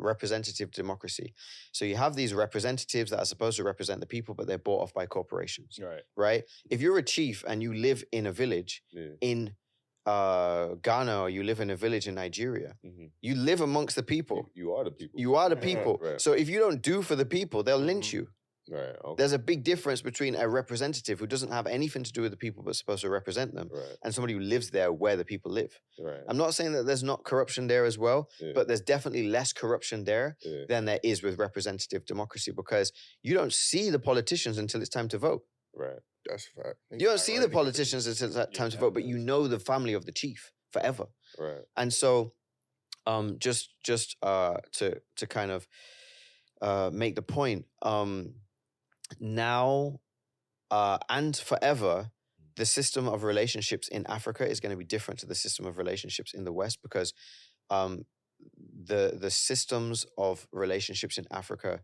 [SPEAKER 2] representative democracy. So you have these representatives that are supposed to represent the people, but they're bought off by corporations, right? If you're a chief and you live in a village in Ghana, or you live in a village in Nigeria, you live amongst the people.
[SPEAKER 3] You are the people.
[SPEAKER 2] You are the people.
[SPEAKER 3] Right.
[SPEAKER 2] So if you don't do for the people, they'll lynch you.
[SPEAKER 3] Right. Okay.
[SPEAKER 2] There's a big difference between a representative who doesn't have anything to do with the people but supposed to represent them, and somebody who lives there where the people live.
[SPEAKER 3] Right.
[SPEAKER 2] I'm not saying that there's not corruption there as well, but there's definitely less corruption there than there is with representative democracy, because you don't see the politicians until it's time to vote.
[SPEAKER 3] Right.
[SPEAKER 4] That's a fact.
[SPEAKER 2] You don't see the politicians until it's time to vote, but you know the family of the chief forever.
[SPEAKER 3] Right.
[SPEAKER 2] And so, just to kind of make the point, now and forever, the system of relationships in Africa is going to be different to the system of relationships in the West, because the systems of relationships in Africa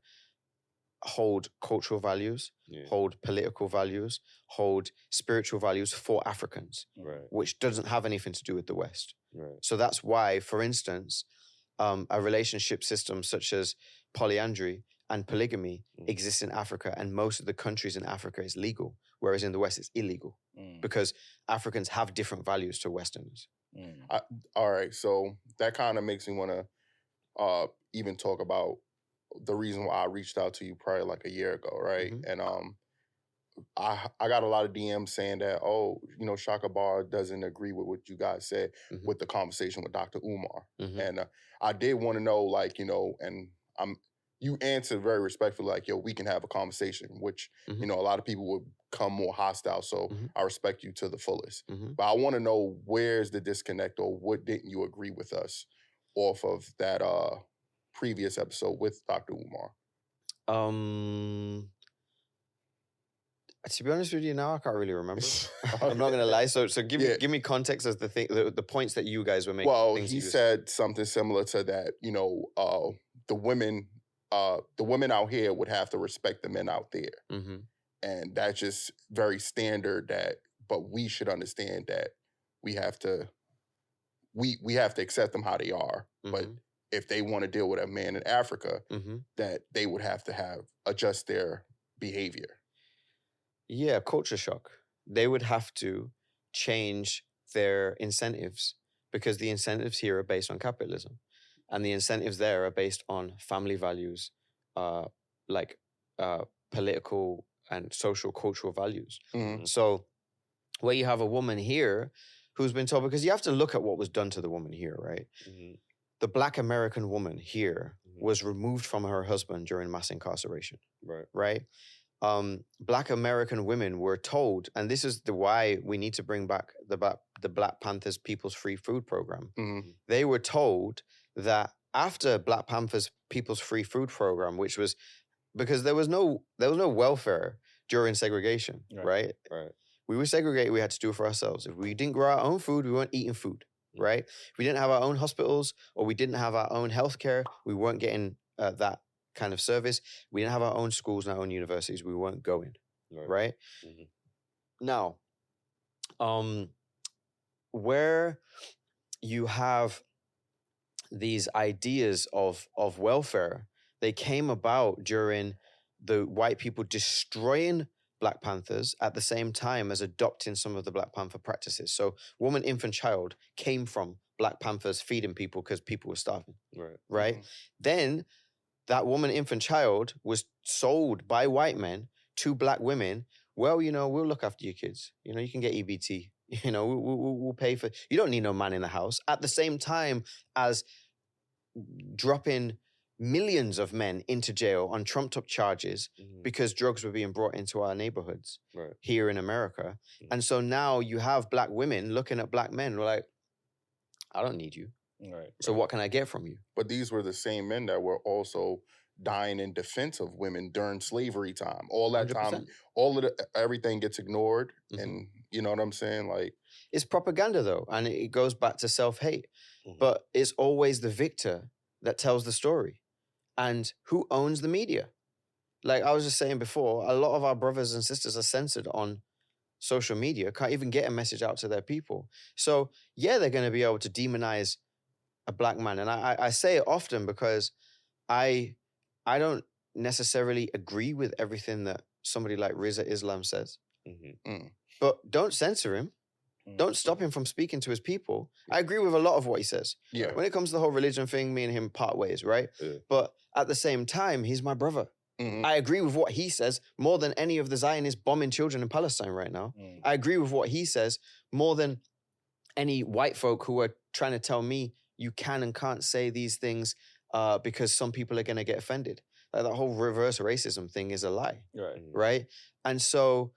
[SPEAKER 2] hold cultural values, hold political values, hold spiritual values for Africans, which doesn't have anything to do with the West.
[SPEAKER 3] Right.
[SPEAKER 2] So that's why, for instance, a relationship system such as polyandry and polygamy exists in Africa, and most of the countries in Africa is legal, whereas in the West it's illegal, because Africans have different values to Westerners.
[SPEAKER 4] All right, so that kind of makes me want to even talk about the reason why I reached out to you probably like a year ago, right? And I got a lot of DMs saying that, oh, you know, Chaka Bar doesn't agree with what you guys said with the conversation with Dr. Umar. And I did want to know, like, you know, and you answered very respectfully, like, yo, we can have a conversation, which, you know, a lot of people would come more hostile. So I respect you to the fullest. But I want to know, where's the disconnect, or what didn't you agree with us off of that previous episode with Dr. Umar?
[SPEAKER 2] To be honest with you now, I can't really remember. I'm not gonna lie. So give me context as the points that you guys were making.
[SPEAKER 4] Well, he said something similar to that. You know, the women out here would have to respect the men out there, and that's just very standard. But we should understand that we have to accept them how they are. But if they want to deal with a man in Africa, that they would have to adjust their behavior.
[SPEAKER 2] Yeah, culture shock. They would have to change their incentives, because the incentives here are based on capitalism, and the incentives there are based on family values, political and social cultural values. So where you have a woman here who's been told, because you have to look at what was done to the woman here, right? The Black American woman here was removed from her husband during mass incarceration, right? Black American women were told, and this is why we need to bring back the Black Panthers People's Free Food Program. They were told that after Black Panthers People's Free Food Program, which was because there was no welfare during segregation, right? We were segregated. We had to do it for ourselves. If we didn't grow our own food, we weren't eating food, right? If we didn't have our own hospitals, or we didn't have our own healthcare, we weren't getting that kind of service. We didn't have our own schools and our own universities. We weren't going, right? Now, where you have these ideas of welfare, they came about during the white people destroying Black Panthers at the same time as adopting some of the Black Panther practices. So woman, infant, child came from Black Panthers feeding people because people were starving, right? Then that woman, infant, child was sold by white men to Black women. Well, you know, we'll look after your kids. You know, you can get EBT. You know, we'll pay for. You don't need no man in the house. At the same time as dropping millions of men into jail on trumped-up charges because drugs were being brought into our neighborhoods here in America. And so now you have Black women looking at Black men. We're like, I don't need you. So what can I get from you?
[SPEAKER 4] But these were the same men that were also dying in defense of women during slavery time. All that 100%. Time, everything gets ignored. And you know what I'm saying? Like,
[SPEAKER 2] it's propaganda though. And it goes back to self-hate. But it's always the victor that tells the story. And who owns the media? Like I was just saying before, a lot of our brothers and sisters are censored on social media, can't even get a message out to their people. So yeah, they're going to be able to demonize a Black man. And I say it often because I don't necessarily agree with everything that somebody like Riza Islam says. But don't censor him. Don't stop him from speaking to his people. I agree with a lot of what he says.
[SPEAKER 4] Yeah.
[SPEAKER 2] When it comes to the whole religion thing, me and him part ways, right? But at the same time, he's my brother. I agree with what he says more than any of the Zionists bombing children in Palestine right now. I agree with what he says more than any white folk who are trying to tell me you can and can't say these things because some people are going to get offended. Like that whole reverse racism thing is a lie, right? And so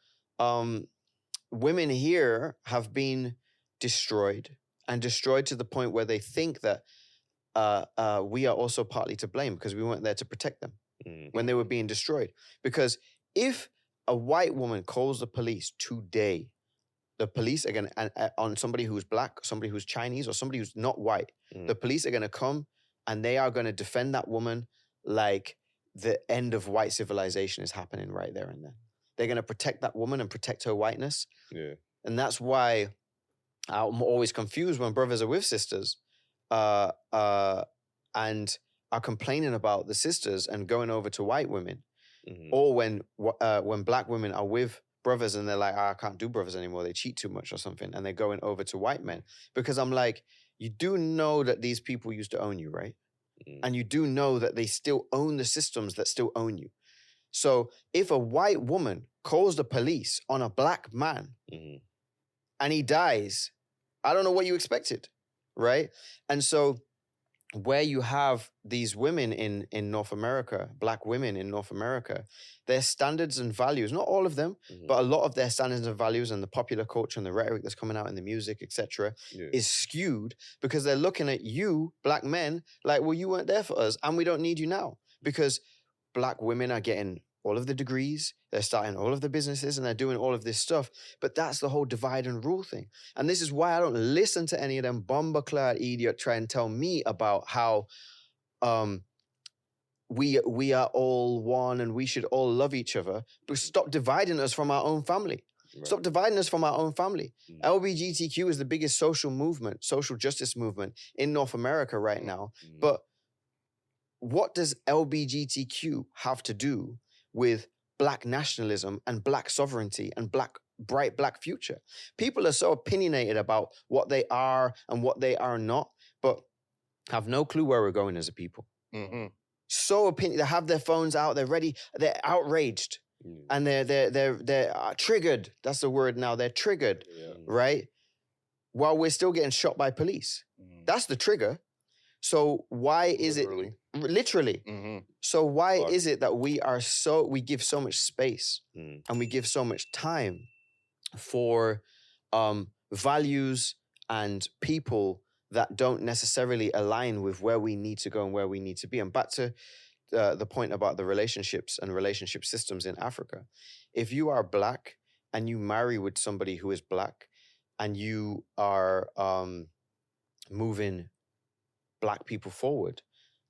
[SPEAKER 2] women here have been destroyed, and destroyed to the point where they think that we are also partly to blame because we weren't there to protect them when they were being destroyed. Because if a white woman calls the police today, the police are going to, on somebody who's Black, somebody who's Chinese, or somebody who's not white, the police are going to come and they are going to defend that woman like the end of white civilization is happening right there and then. They're going to protect that woman and protect her whiteness. And that's why I'm always confused when brothers are with sisters and are complaining about the sisters and going over to white women. Or when Black women are with brothers and they're like, I can't do brothers anymore, they cheat too much or something, and they're going over to white men. Because I'm like, you do know that these people used to own you, right? And you do know that they still own the systems that still own you. So if a white woman
[SPEAKER 5] calls the police on a black man and he dies, I don't know what you expected, right? And so where you have these women in North America, black women in North America, their standards and values, not all of them, but a lot of their standards and values and the popular culture and the rhetoric that's coming out in the music, etc., is skewed because they're looking at you, black men, like, well, you weren't there for us and we don't need you now. Because black women are getting all of the degrees, they're starting all of the businesses and they're doing all of this stuff. But that's the whole divide and rule thing. And this is why I don't listen to any of them bomber-clad idiot try and tell me about how we are all one and we should all love each other. But stop dividing us from our own family. Right. Stop dividing us from our own family. LGBTQ is the biggest social movement, social justice movement in North America right now. But what does LGBTQ have to do with black nationalism and black sovereignty and bright black future? People are so opinionated about what they are and what they are not, but have no clue where we're going as a people. So they have their phones out, they're ready, they're outraged, and they're triggered. That's the word now. They're triggered, right? While we're still getting shot by police. That's the trigger. So why is it literally? So why is it that we give so much space and we give so much time for values and people that don't necessarily align with where we need to go and where we need to be? And back to the point about the relationships and relationship systems in Africa. If you are black and you marry with somebody who is black and you are moving black people forward,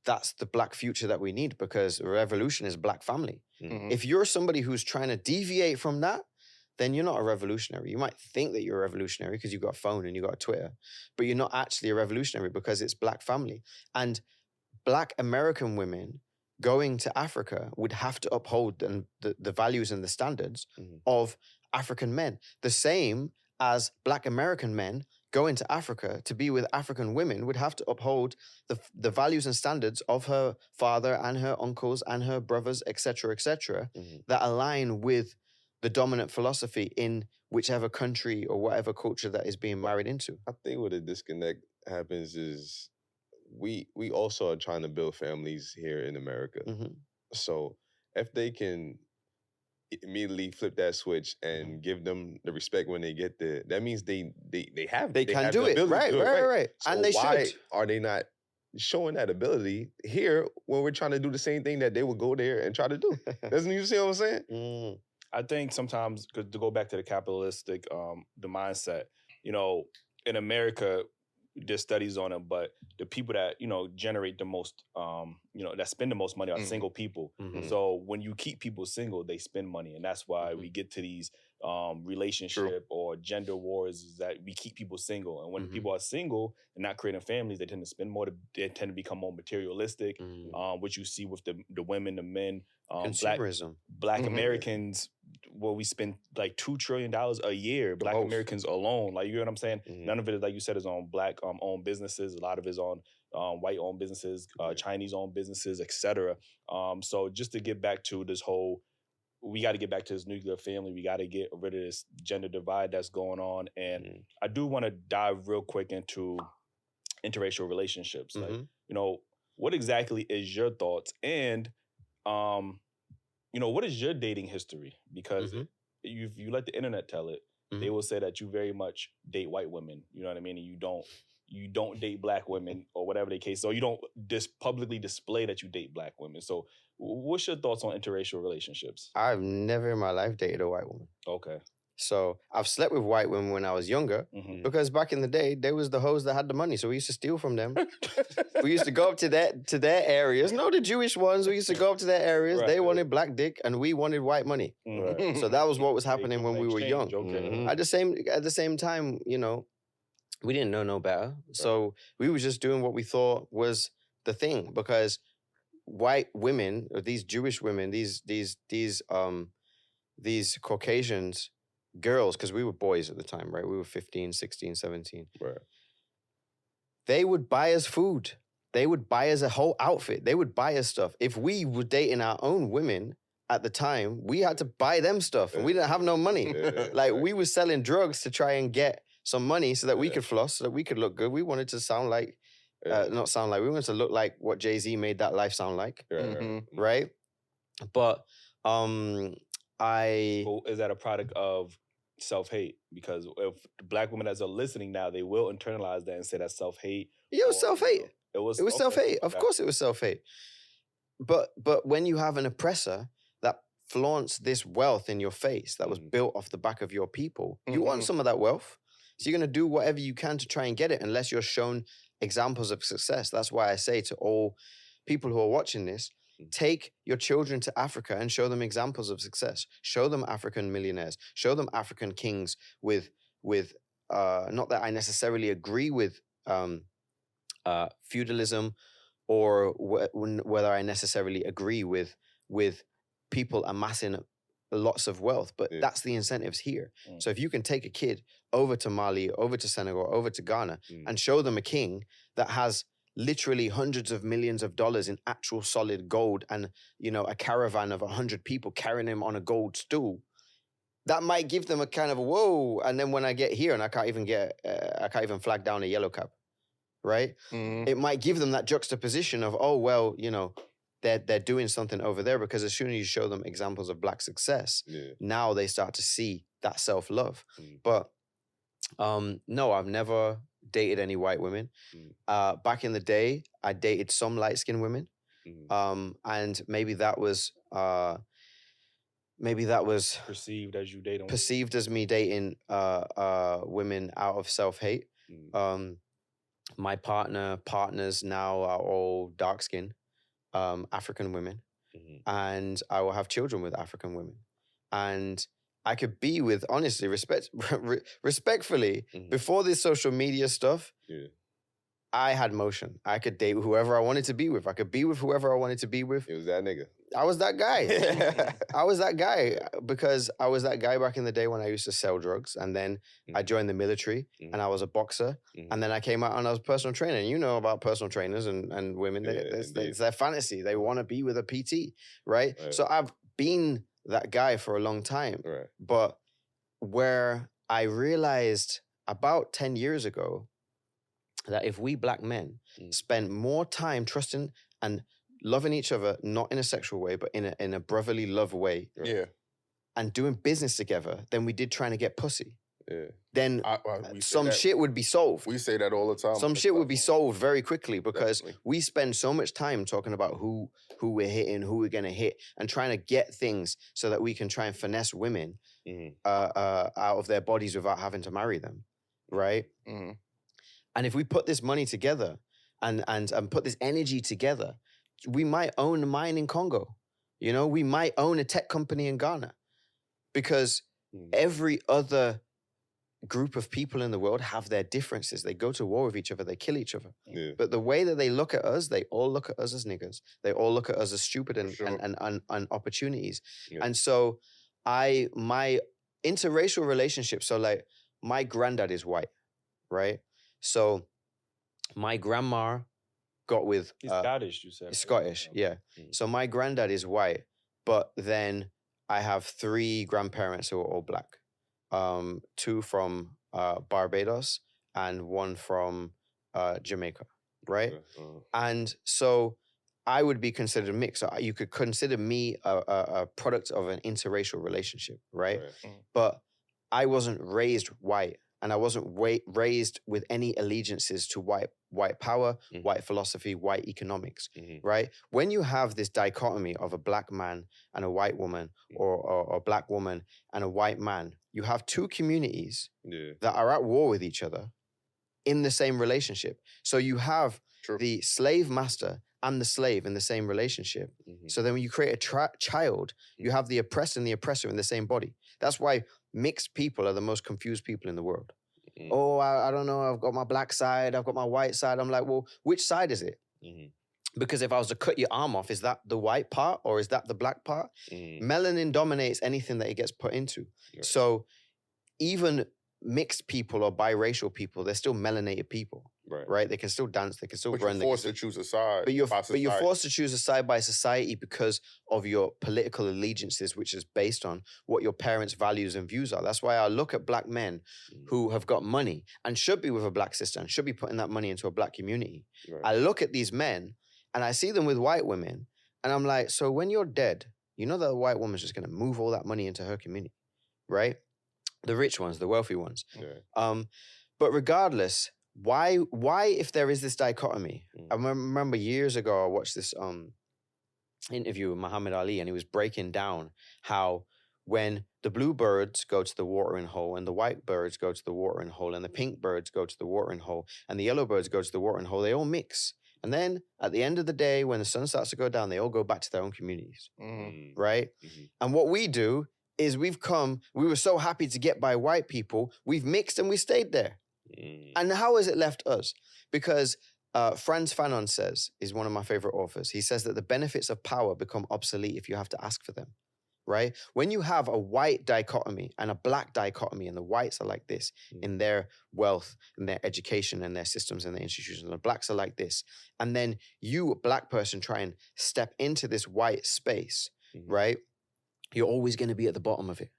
[SPEAKER 5] that's the black future that we need, because revolution is black family. If you're somebody who's trying to deviate from that, then you're not a revolutionary. You might think that you're a revolutionary because you've got a phone and you've got a Twitter, but you're not actually a revolutionary because it's black family. And black American women going to Africa would have to uphold the values and the standards of African men. The same as black American men going to Africa to be with African women would have to uphold the values and standards of her father and her uncles and her brothers, etc., that align with the dominant philosophy in whichever country or whatever culture that is being married into.
[SPEAKER 3] I think where the disconnect happens is we also are trying to build families here in America. So if they can immediately flip that switch and give them the respect when they get there, that means they can do it. Right. So
[SPEAKER 5] and they
[SPEAKER 3] why
[SPEAKER 5] should.
[SPEAKER 3] are they not showing that ability here when we're trying to do the same thing that they would go there and try to do? Doesn't you see what I'm saying?
[SPEAKER 1] I think sometimes, to go back to the capitalistic, the mindset, in America, there's studies on it, but the people that, generate the most, that spend the most money are single people. So when you keep people single, they spend money. And that's why we get to these relationship or gender wars, is that we keep people single. And when people are single and not creating families, they tend to spend more, they tend to become more materialistic, which you see with the women, the men.
[SPEAKER 5] Consumerism.
[SPEAKER 1] Black Americans, we spend like $2 trillion a year, Black Americans alone. Like, you know what I'm saying? None of it, like you said, is on Black owned businesses. A lot of it is on white owned businesses, Chinese owned businesses, etc. So just to get back to this whole, we got to get back to this nuclear family. We got to get rid of this gender divide that's going on. And I do want to dive real quick into interracial relationships. Like, what exactly is your thoughts? And what is your dating history? Because if you let the internet tell it, they will say that you very much date white women. You know what I mean? And you don't date Black women or whatever the case. So you don't publicly display that you date Black women. So what's your thoughts on interracial relationships?
[SPEAKER 5] I've never in my life dated a white woman.
[SPEAKER 1] Okay.
[SPEAKER 5] So I've slept with white women when I was younger, because back in the day, they was the hoes that had the money. So we used to steal from them. We used to go up to their areas. No, the Jewish ones. We used to go up to their areas. They wanted black dick and we wanted white money. So that was what was happening when we were young. At the same time, we didn't know no better. So we were just doing what we thought was the thing, because white women, or these Jewish women, these Caucasians, girls, because we were boys at the time, right? We were 15, 16, 17.
[SPEAKER 3] Right.
[SPEAKER 5] They would buy us food. They would buy us a whole outfit. They would buy us stuff. If we were dating our own women at the time, we had to buy them stuff and we didn't have no money. Like we were selling drugs to try and get some money so that we could floss, so that we could look good. We wanted to sound like, not sound like, we wanted to look like what Jay-Z made that life sound like, right? But
[SPEAKER 1] is that a product of self-hate? Because if the Black women that are listening now, they will internalize that and say that's self-hate.
[SPEAKER 5] Yeah, it was self-hate. It was self-hate. Of course it was self-hate. But when you have an oppressor that flaunts this wealth in your face that was built off the back of your people, you want some of that wealth. So you're going to do whatever you can to try and get it unless you're shown examples of success. That's why I say to all people who are watching this, take your children to Africa and show them examples of success. Show them African millionaires. Show them African kings with not that I necessarily agree with feudalism or whether I necessarily agree with people amassing lots of wealth, but that's the incentives here. So if you can take a kid over to Mali, over to Senegal, over to Ghana, and show them a king that has literally hundreds of millions of dollars in actual solid gold and, you know, a caravan of 100 people carrying him on a gold stool, that might give them a kind of whoa. And then when I get here and I can't even flag down a yellow cab, right? It might give them that juxtaposition of, oh, well, you know, they're doing something over there, because as soon as you show them examples of Black success, now they start to see that self-love. But no, I've never dated any white women. Back in the day, I dated some light-skinned women. And maybe that was
[SPEAKER 1] perceived as you dating
[SPEAKER 5] perceived as me dating women out of self-hate. My partners now are all dark-skinned African women, and I will have children with African women. And I could be with, honestly, respectfully, before this social media stuff, I had motion. I could date whoever I wanted to be with. I could be with whoever I wanted to be with.
[SPEAKER 3] It was that nigga.
[SPEAKER 5] I was that guy. I was that guy because I was that guy back in the day when I used to sell drugs. And then I joined the military and I was a boxer. And then I came out and I was a personal trainer. And you know about personal trainers and women. It's their fantasy. They want to be with a PT, right? So I've been that guy for a long time. But where I realized about 10 years ago that if we Black men spend more time trusting and loving each other, not in a sexual way, but in a brotherly love way, and doing business together than we did trying to get pussy, then some shit would be solved.
[SPEAKER 4] We say that all the time.
[SPEAKER 5] Some shit would be solved very quickly because we spend so much time talking about who we're hitting, who we're going to hit, and trying to get things so that we can try and finesse women out of their bodies without having to marry them, right? And if we put this money together and put this energy together, we might own a mine in Congo. You know, we might own a tech company in Ghana, because every other group of people in the world have their differences. They go to war with each other. They kill each other. But the way that they look at us, they all look at us as niggas. They all look at us as stupid and opportunities. And so my interracial relationship, so like my granddad is white, right? So my grandma got with...
[SPEAKER 1] He's Scottish, you said.
[SPEAKER 5] Scottish, yeah. So my granddad is white, but then I have 3 grandparents who are all Black. 2 from Barbados and 1 from Jamaica, right? And so I would be considered mixed. So you could consider me a product of an interracial relationship, right? But I wasn't raised white. And I wasn't raised with any allegiances to white power, white philosophy, white economics, right? When you have this dichotomy of a Black man and a white woman, or a Black woman and a white man, you have 2 communities that are at war with each other in the same relationship. So you have the slave master and the slave in the same relationship. So then when you create a child, you have the oppressed and the oppressor in the same body. That's why mixed people are the most confused people in the world. Oh, I don't know, I've got my Black side, I've got my white side. I'm like, well, which side is it? Because if I was to cut your arm off, is that the white part or is that the Black part? Melanin dominates anything that it gets put into. So even mixed people or biracial people, they're still melanated people, right? They can still dance, they can still
[SPEAKER 4] But
[SPEAKER 5] run.
[SPEAKER 4] you're forced to choose a side.
[SPEAKER 5] But you're forced to choose a side by society because of your political allegiances, which is based on what your parents' values and views are. That's why I look at black men who have got money and should be with a black sister and should be putting that money into a black community. I look at these men and I see them with white women and I'm like, so when you're dead, you know that the white woman's just going to move all that money into her community, right? The rich ones, the wealthy ones. But regardless, why if there is this dichotomy? I remember years ago I watched this interview with Muhammad Ali and he was breaking down how when the blue birds go to the watering hole and the white birds go to the watering hole and the pink birds go to the watering hole and the yellow birds go to the watering hole, they all mix. And then at the end of the day, when the sun starts to go down, they all go back to their own communities, right? And what we do is we were so happy to get by white people, we've mixed and we stayed there. And how has it left us? Because Frantz Fanon says, is one of my favorite authors, he says that the benefits of power become obsolete if you have to ask for them, right? When you have a white dichotomy and a black dichotomy and the whites are like this in their wealth, in their education and their systems and their institutions, and the blacks are like this, and then you, a black person, try and step into this white space, right? You're always going to be at the bottom of it.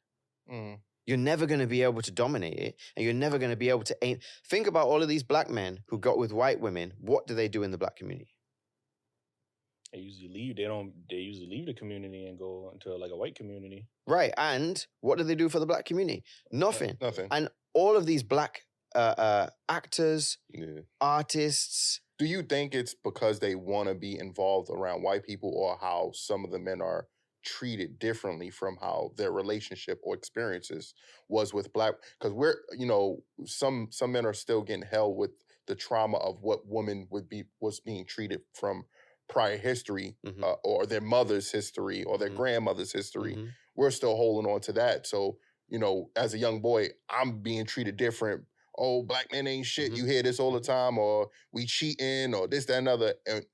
[SPEAKER 5] You're never going to be able to dominate it, and you're never going to be able to aim. Think about all of these black men who got with white women. What do they do in the black community?
[SPEAKER 1] They usually leave. They usually leave the community and go into like a white community.
[SPEAKER 5] Right. And what do they do for the black community? Nothing.
[SPEAKER 4] Nothing.
[SPEAKER 5] And all of these black actors, artists.
[SPEAKER 4] Do you think it's because they want to be involved around white people, or how some of the men are treated differently from how their relationship or experiences was with black? Because we're, some men are still getting held with the trauma of what women was being treated from prior history, or their mother's history or their grandmother's history. We're still holding on to that. So, as a young boy, I'm being treated different. Oh, black men ain't shit. You hear this all the time, or we cheating, or this, that, and other. And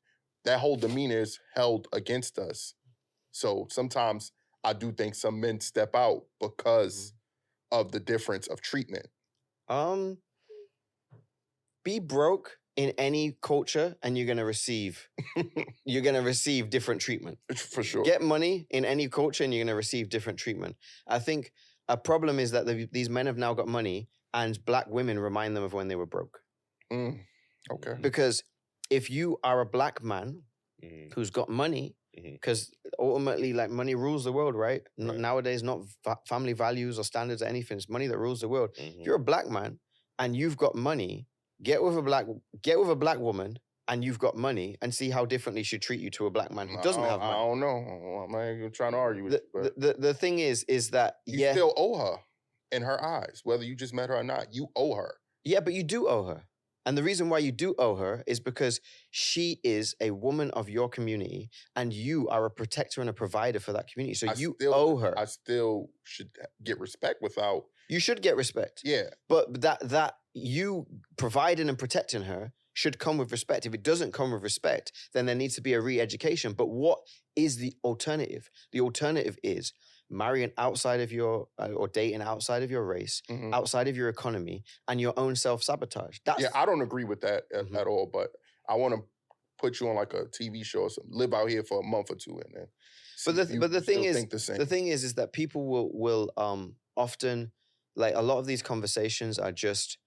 [SPEAKER 4] that whole demeanor is held against us. So sometimes I do think some men step out because of the difference of treatment.
[SPEAKER 5] Be broke in any culture and you're going to receive different treatment.
[SPEAKER 4] For sure.
[SPEAKER 5] Get money in any culture and you're going to receive different treatment. I think a problem is that these men have now got money and black women remind them of when they were broke.
[SPEAKER 4] Okay.
[SPEAKER 5] Because if you are a black man who's got money, because ultimately, like, money rules the world, right? Nowadays, not family values or standards or anything. It's money that rules the world. If you're a black man and you've got money, get with a black woman and you've got money, and see how differently she treat you to a black man who doesn't have money.
[SPEAKER 4] I don't know. I'm not even trying to argue with you. But
[SPEAKER 5] the thing is that
[SPEAKER 4] you still owe her in her eyes, whether you just met her or not. You owe her. Yeah,
[SPEAKER 5] but you do owe her. And the reason why you do owe her is because she is a woman of your community and you are a protector and a provider for that community. So you owe her.
[SPEAKER 4] I still should get respect without...
[SPEAKER 5] You should get respect.
[SPEAKER 4] Yeah.
[SPEAKER 5] But that you providing and protecting her should come with respect. If it doesn't come with respect, then there needs to be a re-education. But what is the alternative? The alternative is marrying outside of your, or dating outside of your race, outside of your economy, and your own self-sabotage.
[SPEAKER 4] I don't agree with that at all, but I want to put you on like a TV show or something. Live out here for a month or two and then...
[SPEAKER 5] But the thing is that people will often, like, a lot of these conversations are just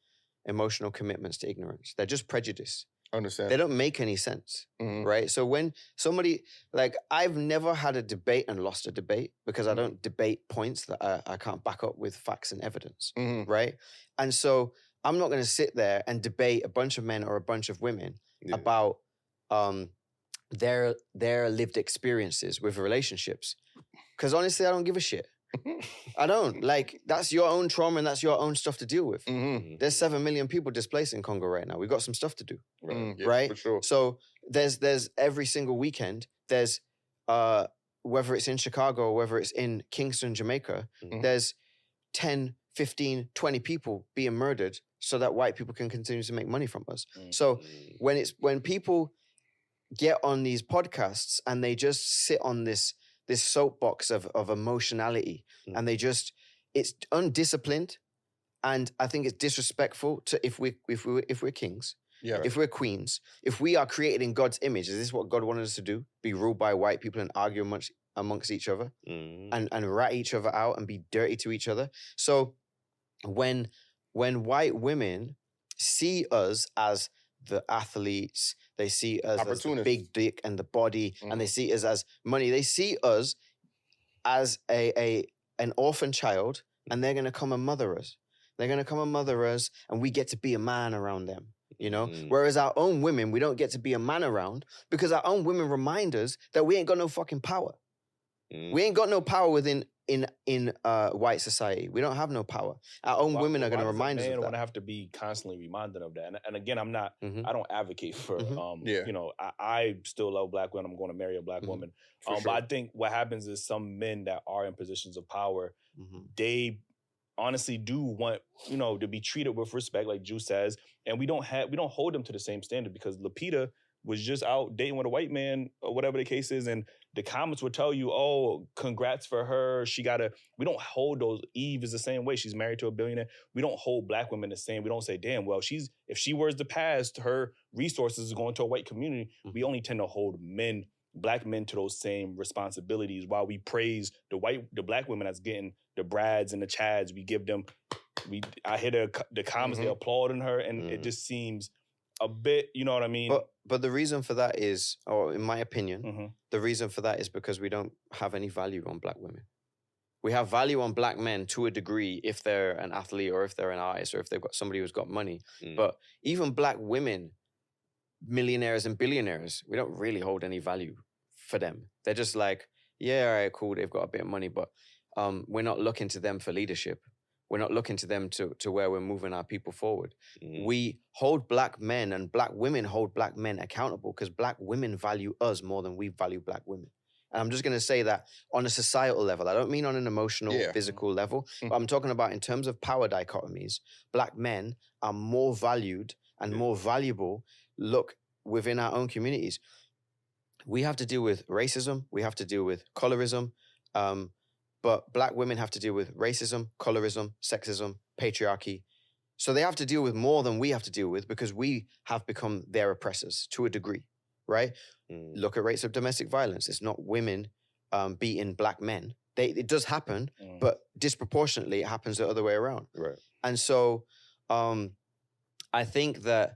[SPEAKER 5] emotional commitments to ignorance. They're just prejudice.
[SPEAKER 4] Understand.
[SPEAKER 5] They don't make any sense, right? So when somebody, like, I've never had a debate and lost a debate because I don't debate points that I can't back up with facts and evidence, right? And so I'm not going to sit there and debate a bunch of men or a bunch of women about their lived experiences with relationships. Because honestly, I don't give a shit. I don't. Like, that's your own trauma and that's your own stuff to deal with. There's 7 million people displaced in Congo right now. We've got some stuff to do, right?
[SPEAKER 4] For sure.
[SPEAKER 5] So there's every single weekend, there's, whether it's in Chicago or whether it's in Kingston, Jamaica, there's 10, 15, 20 people being murdered so that white people can continue to make money from us. So when people get on these podcasts and they just sit on this soapbox of emotionality and it's undisciplined And I think it's disrespectful to if we're kings,
[SPEAKER 4] Yeah.
[SPEAKER 5] if we're queens, if we are created in God's image. Is this what God wanted us to do? Be ruled by white people and argue amongst each other and rat each other out and be dirty to each other? So when white women see us as the athletes, they see us as the big dick and the body, and they see us as money. They see us as an orphan child, and they're going to come and mother us. They're going to come and mother us, and we get to be a man around them, you know? Whereas our own women, we don't get to be a man around because our own women remind us that we ain't got no fucking power. We ain't got no power within white society. We don't have no power. Our own women are going to remind us of that.
[SPEAKER 1] Man, want to have to be constantly reminded of that. And again, I'm not. I don't advocate for. You know, I still love black women. I'm going to marry a black woman. But I think what happens is some men that are in positions of power, they honestly do want, you know, to be treated with respect, like Ju says, and we don't hold them to the same standard because Lupita was just out dating with a white man or whatever the case is, and the comments would tell you, oh, congrats for her. We don't hold those. Eve is the same way. She's married to a billionaire. We don't hold black women the same. We don't say, damn, well, if she wears the past, her resources are going to a white community. We only tend to hold black men to those same responsibilities while we praise the black women that's getting the Brads and the Chads. We give them, I hear the comments, they applauding her, and it just seems a bit, you know what I mean?
[SPEAKER 5] But the reason for that is, or in my opinion, the reason for that is because we don't have any value on black women. We have value on black men to a degree if they're an athlete or if they're an artist or if they've got somebody who's got money. But even black women, millionaires and billionaires, we don't really hold any value for them. They're just like, yeah, all right, cool, they've got a bit of money, but we're not looking to them for leadership. We're not looking to them to where we're moving our people forward. We hold black men and black women hold black men accountable because black women value us more than we value black women. And I'm just going to say that on a societal level. I don't mean on an emotional, physical level, but I'm talking about in terms of power dichotomies, black men are more valued and more valuable, within our own communities. We have to deal with racism. We have to deal with colorism. But black women have to deal with racism, colorism, sexism, patriarchy. So they have to deal with more than we have to deal with because we have become their oppressors to a degree, right? Look at rates of domestic violence. It's not women beating black men. It does happen, but disproportionately it happens the other way around.
[SPEAKER 3] Right.
[SPEAKER 5] And so I think that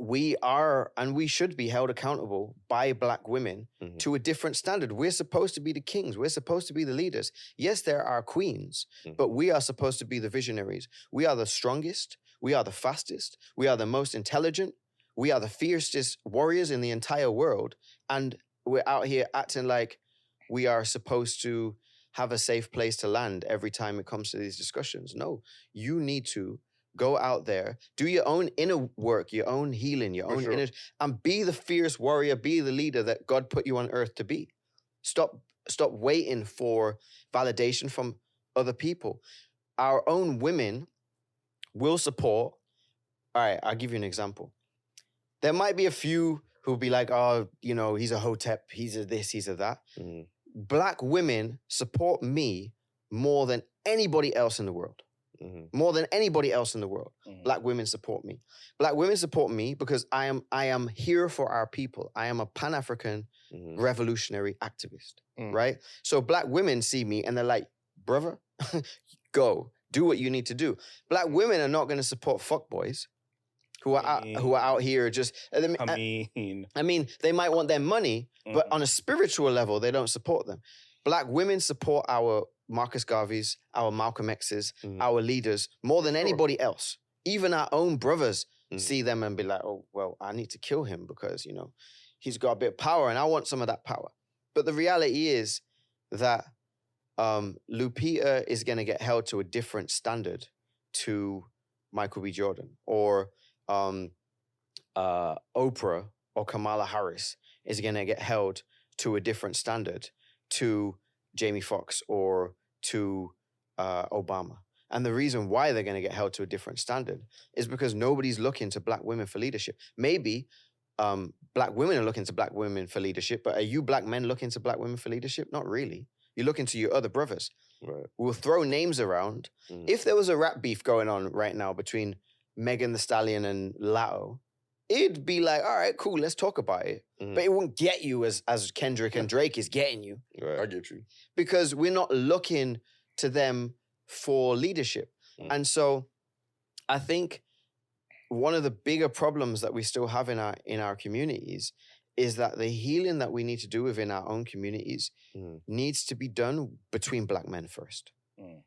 [SPEAKER 5] we are and we should be held accountable by black women to a different standard. We're supposed to be the kings. We're supposed to be the leaders. Yes, there are queens, but we are supposed to be the visionaries. We are the strongest. We are the fastest. We are the most intelligent. We are the fiercest warriors in the entire world. And we're out here acting like we are supposed to have a safe place to land every time it comes to these discussions. No, you need to go out there, do your own inner work, your own healing, your own inner, and be the fierce warrior, be the leader that God put you on earth to be. Stop waiting for validation from other people. Our own women will support. All right, I'll give you an example. There might be a few who'll be like, oh, you know, he's a hotep, he's a this, he's a that. Black women support me more than anybody else in the world. More than anybody else in the world. Black women support me. Black women support me because I am here for our people. I am a Pan-African revolutionary activist, right? So black women see me and they're like, brother, go, do what you need to do. Black women are not going to support fuckboys who are out here just... I mean, they might want their money, but on a spiritual level, they don't support them. Black women support our Marcus Garveys, our Malcolm X's, our leaders, more than anybody else. Even our own brothers see them and be like, oh, well, I need to kill him because, you know, he's got a bit of power and I want some of that power. But the reality is that Lupita is going to get held to a different standard to Michael B. Jordan or Oprah or Kamala Harris is going to get held to a different standard to Jamie Foxx or to Obama. And the reason why they're going to get held to a different standard is because nobody's looking to black women for leadership. Maybe black women are looking to black women for leadership, but are you black men looking to black women for leadership? Not really. You look into your other brothers.
[SPEAKER 3] Right.
[SPEAKER 5] We'll throw names around. If there was a rap beef going on right now between Megan Thee Stallion and Latto, it'd be like, all right, cool, let's talk about it. But it won't get you as Kendrick and Drake is getting you.
[SPEAKER 3] Right.
[SPEAKER 4] I get you.
[SPEAKER 5] Because we're not looking to them for leadership. And so I think one of the bigger problems that we still have in our communities is that the healing that we need to do within our own communities needs to be done between Black men first.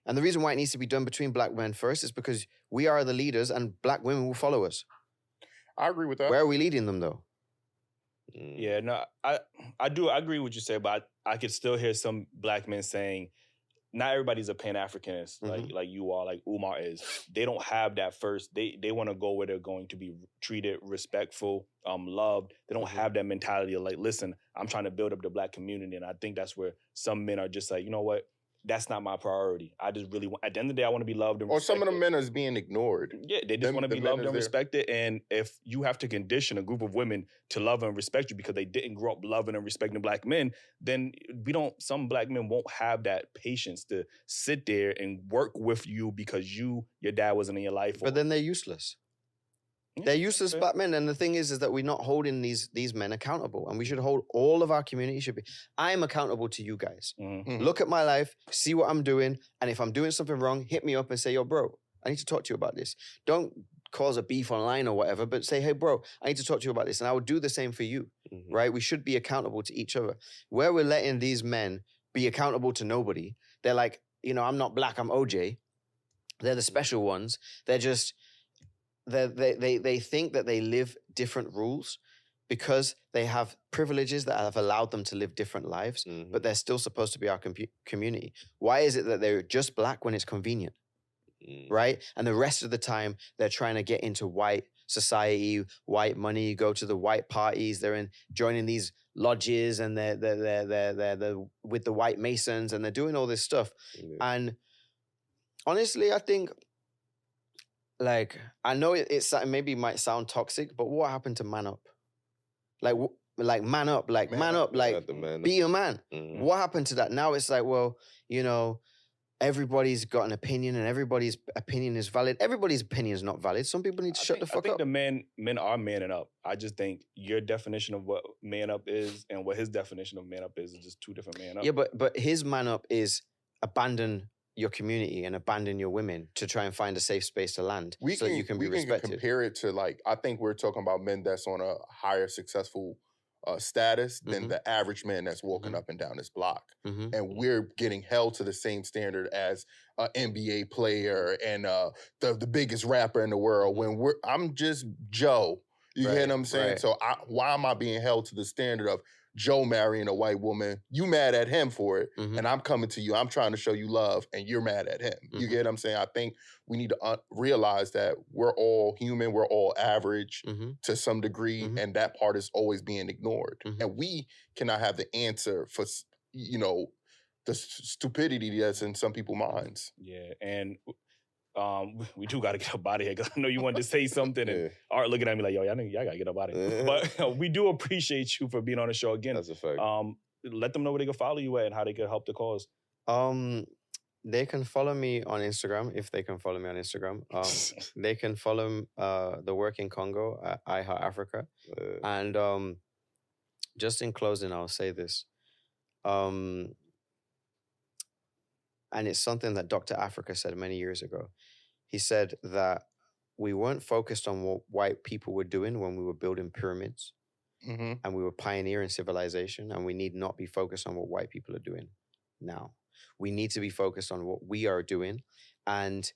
[SPEAKER 5] And the reason why it needs to be done between Black men first is because we are the leaders and Black women will follow us.
[SPEAKER 4] I agree with that.
[SPEAKER 5] Where are we leading them though?
[SPEAKER 1] Yeah, no, I agree with what you say, but I could still hear some Black men saying, not everybody's a pan-Africanist like you are, like Umar is. They don't have that first. They want to go where they're going to be treated respectful, loved. They don't have that mentality of like, listen, I'm trying to build up the Black community, and I think that's where some men are just like, you know what? That's not my priority. I just really want, at the end of the day, I want to be loved and respected.
[SPEAKER 4] Or some of the men is being ignored.
[SPEAKER 1] Yeah, they just want to be loved and respected. And if you have to condition a group of women to love and respect you because they didn't grow up loving and respecting Black men, then some Black men won't have that patience to sit there and work with you because your dad wasn't in your life.
[SPEAKER 5] But then they're useless. They're useless Black men. And the thing is that we're not holding these men accountable. And we should hold all of our community should be. I'm accountable to you guys. Look at my life, see what I'm doing. And if I'm doing something wrong, hit me up and say, yo, bro, I need to talk to you about this. Don't cause a beef online or whatever, but say, hey, bro, I need to talk to you about this. And I would do the same for you, right? We should be accountable to each other. Where we're letting these men be accountable to nobody, they're like, I'm not Black, I'm OJ. They're the special ones. They're just... They think that they live different rules because they have privileges that have allowed them to live different lives, but they're still supposed to be our community. Why is it that they're just Black when it's convenient, right? And the rest of the time, they're trying to get into white society, white money, go to the white parties, they're joining these lodges, and they're with the white Masons, and they're doing all this stuff. And honestly, I think... Like, I know it maybe might sound toxic, but what happened to man up? Like man up, be a man. What happened to that? Now it's like, well, everybody's got an opinion and everybody's opinion is valid. Everybody's opinion is not valid. Some people need to shut the fuck up. I think
[SPEAKER 1] the men are manning up. I just think your definition of what man up is and what his definition of man up is just two different man up.
[SPEAKER 5] Yeah, but his man up is abandon your community and abandon your women to try and find a safe space to land so that you can be respected.
[SPEAKER 4] We can compare it to, like, I think we're talking about men that's on a higher successful status than the average man that's walking up and down this block. And we're getting held to the same standard as an NBA player and the biggest rapper in the world when I'm just Joe. You get what I'm saying? Right. So why am I being held to the standard of Joe marrying a white woman? You mad at him for it, and I'm coming to you. I'm trying to show you love, and you're mad at him. You get what I'm saying? I think we need to realize that we're all human. We're all average to some degree, and that part is always being ignored. And we cannot have the answer for, the stupidity that's in some people's minds.
[SPEAKER 1] Yeah, and... we do got to get up out of here because I know you wanted to say something and Art looking at me like, yo, y'all got to get up out of here. But we do appreciate you for being on the show again.
[SPEAKER 3] That's a fact.
[SPEAKER 1] Let them know where they can follow you at and how they can help the cause.
[SPEAKER 5] They can follow me on Instagram, if they can follow me on Instagram. They can follow the work in Congo at iHeart Africa. And just in closing, I'll say this. And it's something that Dr. Africa said many years ago. He said that we weren't focused on what white people were doing when we were building pyramids and we were pioneering civilization, and we need not be focused on what white people are doing now. We need to be focused on what we are doing. And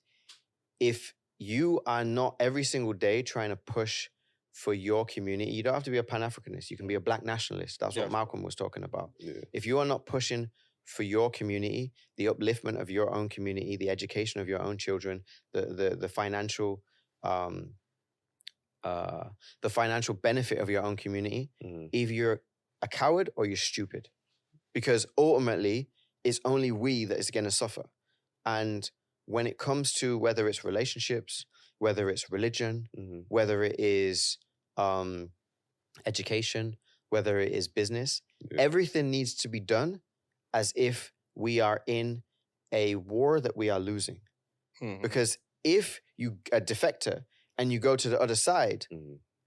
[SPEAKER 5] if you are not every single day trying to push for your community, you don't have to be a pan-Africanist. You can be a Black nationalist. That's what Malcolm was talking about. Yeah. If you are not pushing for your community, the upliftment of your own community, the education of your own children, the financial benefit of your own community, either you're a coward or you're stupid. Because ultimately, it's only we that is going to suffer. And when it comes to whether it's relationships, whether it's religion, whether it is education, whether it is business, everything needs to be done as if we are in a war that we are losing. Because if you a defector and you go to the other side,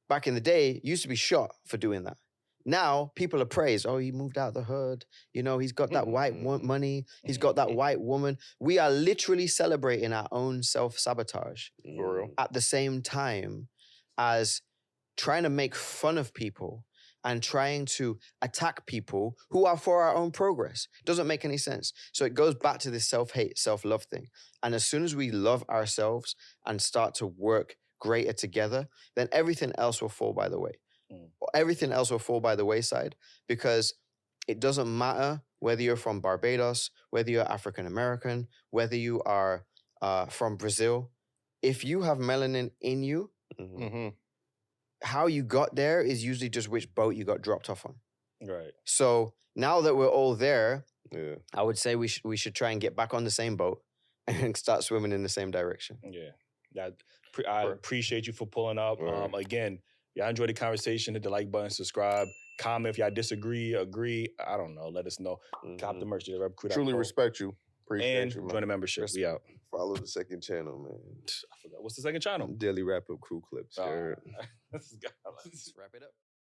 [SPEAKER 5] back in the day, you used to be shot for doing that. Now people are praised. Oh, he moved out the hood. You know, he's got that white money. He's got that white woman. We are literally celebrating our own self-sabotage at the same time as trying to make fun of people and trying to attack people who are for our own progress. Doesn't make any sense. So it goes back to this self-hate, self-love thing. And as soon as we love ourselves and start to work greater together, then everything else will fall by the way. Everything else will fall by the wayside, because it doesn't matter whether you're from Barbados, whether you're African American, whether you are from Brazil. If you have melanin in you, how you got there is usually just which boat you got dropped off on.
[SPEAKER 1] Right.
[SPEAKER 5] So now that we're all there, I would say we should try and get back on the same boat and start swimming in the same direction.
[SPEAKER 1] Yeah. I appreciate you for pulling up. Again, y'all enjoy the conversation, hit the like button, subscribe, comment if y'all disagree, agree. I don't know. Let us know. Cop the merch.
[SPEAKER 4] Truly respect you. Appreciate
[SPEAKER 1] and
[SPEAKER 4] you, man.
[SPEAKER 1] join the membership. We out.
[SPEAKER 3] Follow the second channel, man.
[SPEAKER 1] I forgot. What's the second channel?
[SPEAKER 3] Daily Rapper Crew clips.
[SPEAKER 1] This guy.
[SPEAKER 5] Let's wrap it up.